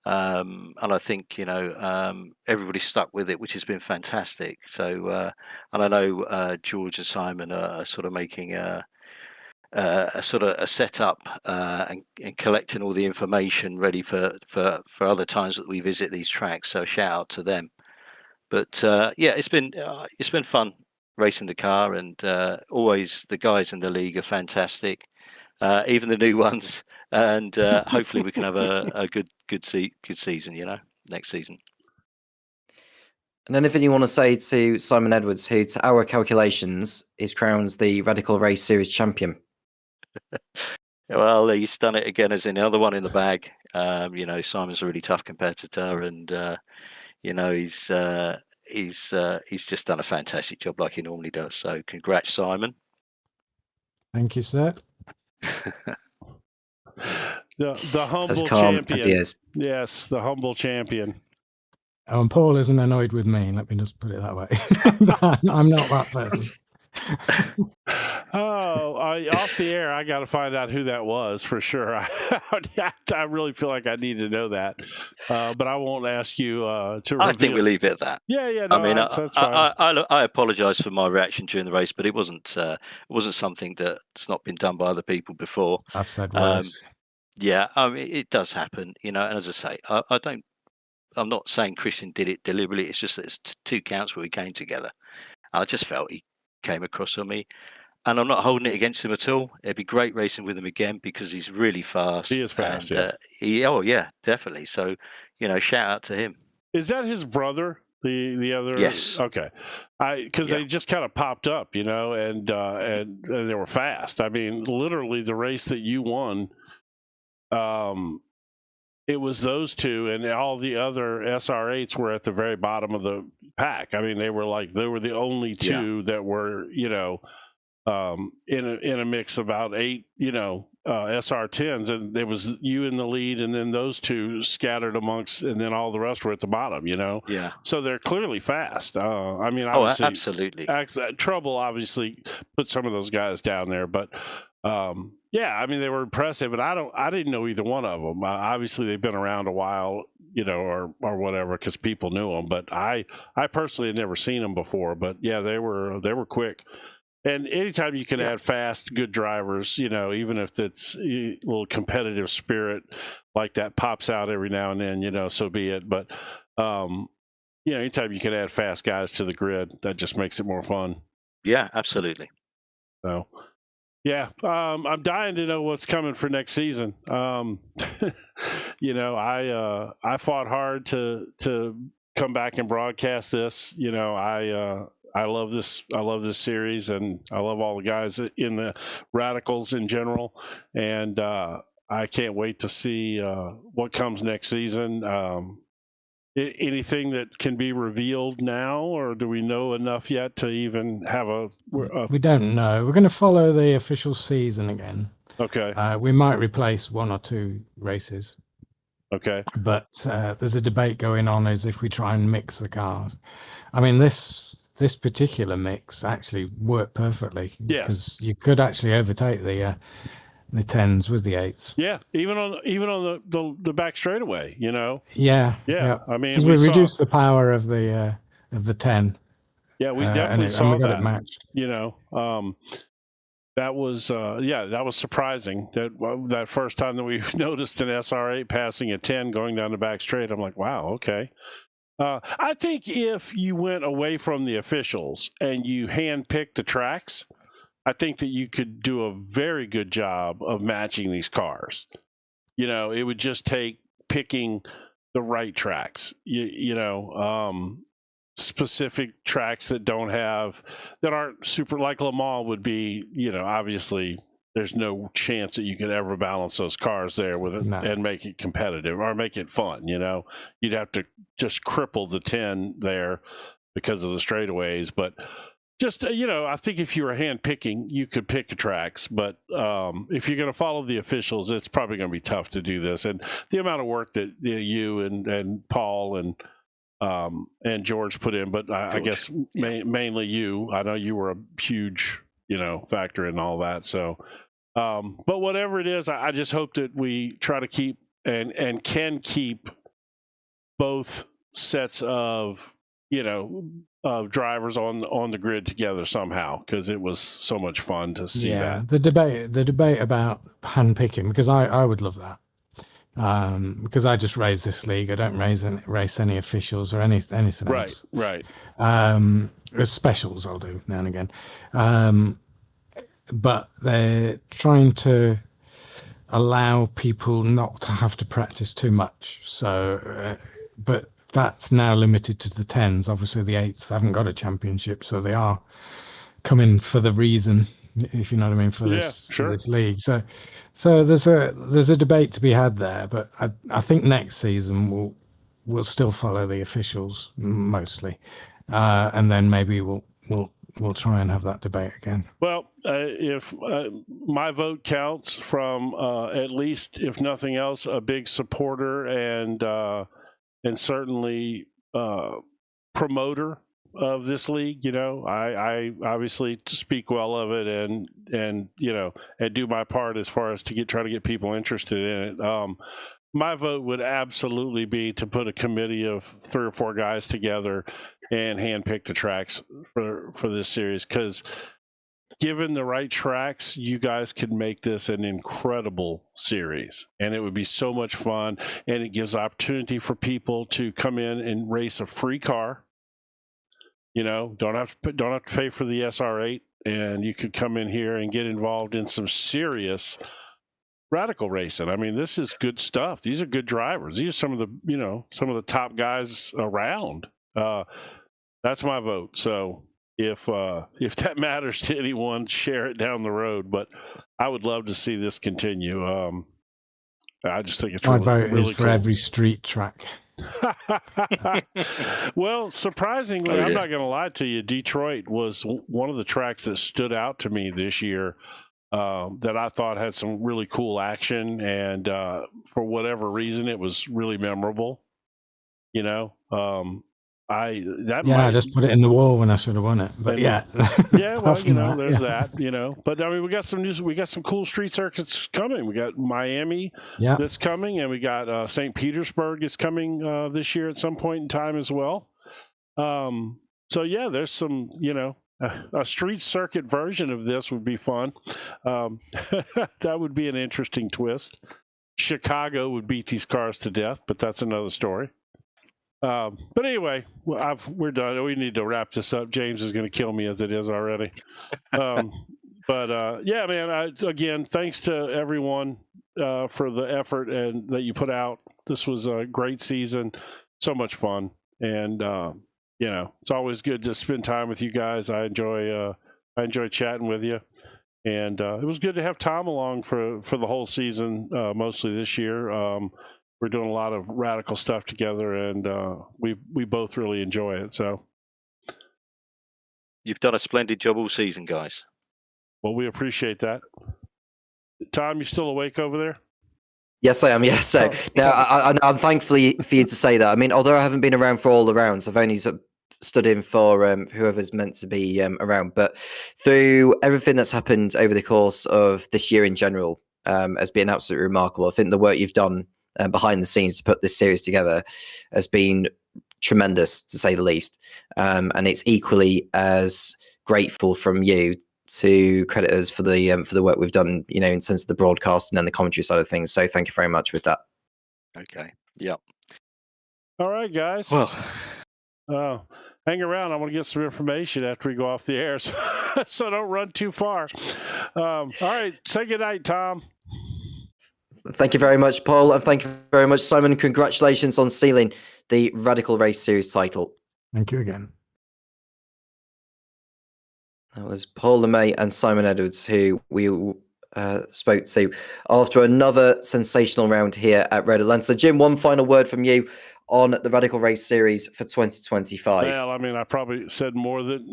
And I think, everybody stuck with it, which has been fantastic. So, and I know George and Simon are sort of making a sort of a setup and collecting all the information ready for other times that we visit these tracks. So shout out to them. But yeah, it's been fun racing the car, and always the guys in the league are fantastic, even the new ones. And hopefully we can have a good season, next season. And anything you want to say to Simon Edwards, who, to our calculations, is crowned the Radical Race Series champion? Well, he's done it again as another one in the bag. Simon's a really tough competitor, and he's just done a fantastic job like he normally does. So, congrats, Simon. Thank you, sir. The humble As calm champion. as he is. Yes, the humble champion. Oh, and Paul isn't annoyed with me. Let me just put it that way. I'm not that person. Off the air, I got to find out who that was for sure. I really feel like I need to know that, but I won't ask you to reveal. I think we'll leave it at that. Yeah. No, I mean, that's fine. I apologise for my reaction during the race, but it wasn't something that's not been done by other people before. I've said worse. Yeah, I mean, it does happen, and as I say, I'm not saying Christian did it deliberately. It's just that it's two counts where we came together. I just felt he came across on me, and I'm not holding it against him at all. It'd be great racing with him again because he's really fast. He is fast. And, yeah, definitely. So, shout out to him. Is that his brother? The other? Yes. Okay. Because they just kind of popped up, and they were fast. I mean, literally the race that you won. It was those two, and all the other SR8s were at the very bottom of the pack. I mean, they were the only two that were, in a mix of about 8, SR10s, and there was you in the lead, and then those two scattered amongst, and then all the rest were at the bottom. Yeah. So they're clearly fast. I mean, obviously, absolutely. Trouble obviously put some of those guys down there, but. Yeah, I mean, they were impressive, and I didn't know either one of them. Obviously, they've been around a while, or whatever, because people knew them. But I personally had never seen them before. But yeah, they were quick. And anytime you can add fast, good drivers, even if it's a little competitive spirit like that pops out every now and then, so be it. But anytime you can add fast guys to the grid, that just makes it more fun. Yeah, absolutely. So. Yeah, I'm dying to know what's coming for next season. I fought hard to come back and broadcast this. I love this. I love this series, and I love all the guys in the Radicals in general. And I can't wait to see what comes next season. Anything that can be revealed now, or do we know enough yet to even have a We don't know. We're going to follow the official season again. Okay. We might replace 1 or 2 races. Okay. But there's a debate going on as if we try and mix the cars. I mean, this particular mix actually worked perfectly. Yes. Because you could actually overtake the 10s with the 8s. Yeah, even on the back straightaway, Yeah. I mean, because we reduced the power of the 10. Yeah, we definitely saw and we got that. it matched. That was surprising. That first time that we noticed an SR8 passing a 10 going down the back straight, I'm like, wow, okay. I think if you went away from the officials and you handpicked the tracks, I think that you could do a very good job of matching these cars. It would just take picking the right tracks, specific tracks that aren't super, like Le Mans would be, obviously there's no chance that you could ever balance those cars there with it and make it competitive or make it fun. You'd have to just cripple the 10 there because of the straightaways, but just, I think if you were hand picking, you could pick tracks, but if you're going to follow the officials, it's probably going to be tough to do this. And the amount of work that you and Paul and George put in, but I guess mainly you. I know you were a huge, factor in all that. So, but whatever it is, I just hope that we try to keep and can keep both sets of drivers on the grid together somehow, because it was so much fun to see that. The debate about hand picking, because I would love that. Because I just race this league, I don't race any officials or anything else. Right. Specials I'll do now and again, but they're trying to allow people not to have to practice too much. So, but that's now limited to the 10s. Obviously, the 8s haven't got a championship, so they are coming for the reason, if you know what I mean, for this league. So there's a debate to be had there, but I think next season we'll still follow the officials mostly, and then maybe we'll try and have that debate again. Well, if my vote counts from at least, if nothing else, a big supporter and certainly promoter of this league. I obviously speak well of it and do my part as far as try to get people interested in it. My vote would absolutely be to put a committee of 3 or 4 guys together and handpick the tracks for this series, because given the right tracks, you guys could make this an incredible series, and it would be so much fun, and it gives opportunity for people to come in and race a free car. Don't have to pay for the SR8, and you could come in here and get involved in some serious radical racing. I mean, this is good stuff. These are good drivers. These are some of the top guys around. That's my vote. So if that matters to anyone, share it down the road. But I would love to see this continue. I just think it's my really, vote really is for cool. every street track. Well, surprisingly, I'm not going to lie to you, Detroit was one of the tracks that stood out to me this year, that I thought had some really cool action, and for whatever reason, it was really memorable. I just put it in the wall when I should have won it. But well, there's that. But I mean, we got some cool street circuits coming. We got Miami that's coming, and we got St. Petersburg is coming this year at some point in time as well. So yeah, there's some, a street circuit version of this would be fun. That would be an interesting twist. Chicago would beat these cars to death, but that's another story. But anyway, we're done. We need to wrap this up. James is going to kill me as it is already. But yeah, man, again, thanks to everyone for the effort and that you put out. This was a great season. So much fun. And, it's always good to spend time with you guys. I enjoy chatting with you. And it was good to have Tom along for the whole season, mostly this year. We're doing a lot of radical stuff together, and we both really enjoy it. So, you've done a splendid job all season, guys. Well, we appreciate that. Tom, you still awake over there? Yes, I am. Yes, so now I'm thankful for you to say that. I mean, although I haven't been around for all the rounds, I've only stood in for whoever's meant to be around. But through everything that's happened over the course of this year in general, has been absolutely remarkable. I think the work you've done behind the scenes to put this series together has been tremendous, to say the least, and it's equally as grateful from you to credit us for the work we've done, in terms of the broadcasting and the commentary side of things. So thank you very much with that. Okay. Yep. All right, guys. Well, hang around. I want to get some information after we go off the air, so don't run too far. All right, say goodnight, Tom. Thank you very much, Paul, and thank you very much, Simon. Congratulations on sealing the Radical Race Series title. Thank you again. That was Paul LeMay and Simon Edwards, who we spoke to after another sensational round here at Road Atlanta. So, Jim, one final word from you on the Radical Race Series for 2025. Well, I mean, I probably said more than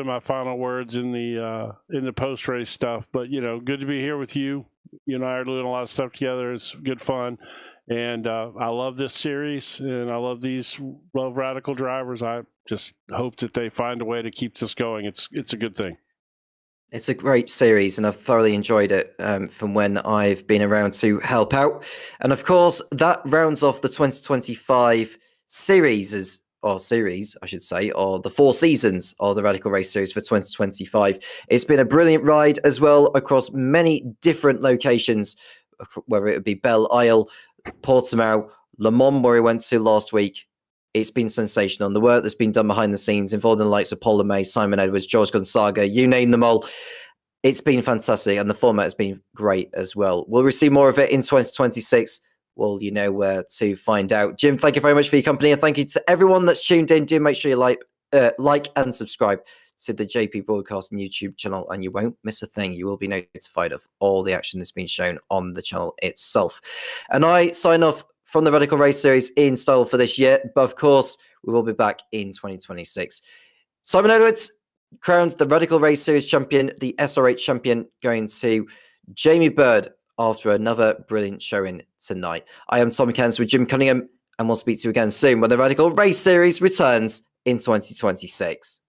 my final words in the post race stuff, but good to be here with you. You and I are doing a lot of stuff together. It's good fun, and I love this series, and I love radical drivers. I just hope that they find a way to keep this going. It's a good thing. It's a great series, and I've thoroughly enjoyed it from when I've been around to help out. And of course, that rounds off the 2025 series, I should say, or the 4 seasons of the Radical Race Series for 2025. It's been a brilliant ride as well across many different locations, whether it would be Belle Isle, Portimao, Le Mans, where we went to last week. It's been sensational. And the work that's been done behind the scenes, involving the likes of Paul LeMay, Simon Edwards, George Gonzaga, you name them all. It's been fantastic, and the format has been great as well. Will we see more of it in 2026? Well, you know where to find out. Jim, thank you very much for your company, and thank you to everyone that's tuned in. Do make sure you like and subscribe to the JP Broadcasting YouTube channel, and you won't miss a thing. You will be notified of all the action that's been shown on the channel itself. And I sign off from the Radical Race Series in style for this year, but of course, we will be back in 2026. Simon Edwards crowned the Radical Race Series champion, the SRH champion, going to Jamie Bird after another brilliant showing tonight. I am Tommy Cairns with Jim Cunningham, and we'll speak to you again soon when the Radical Race Series returns in 2026.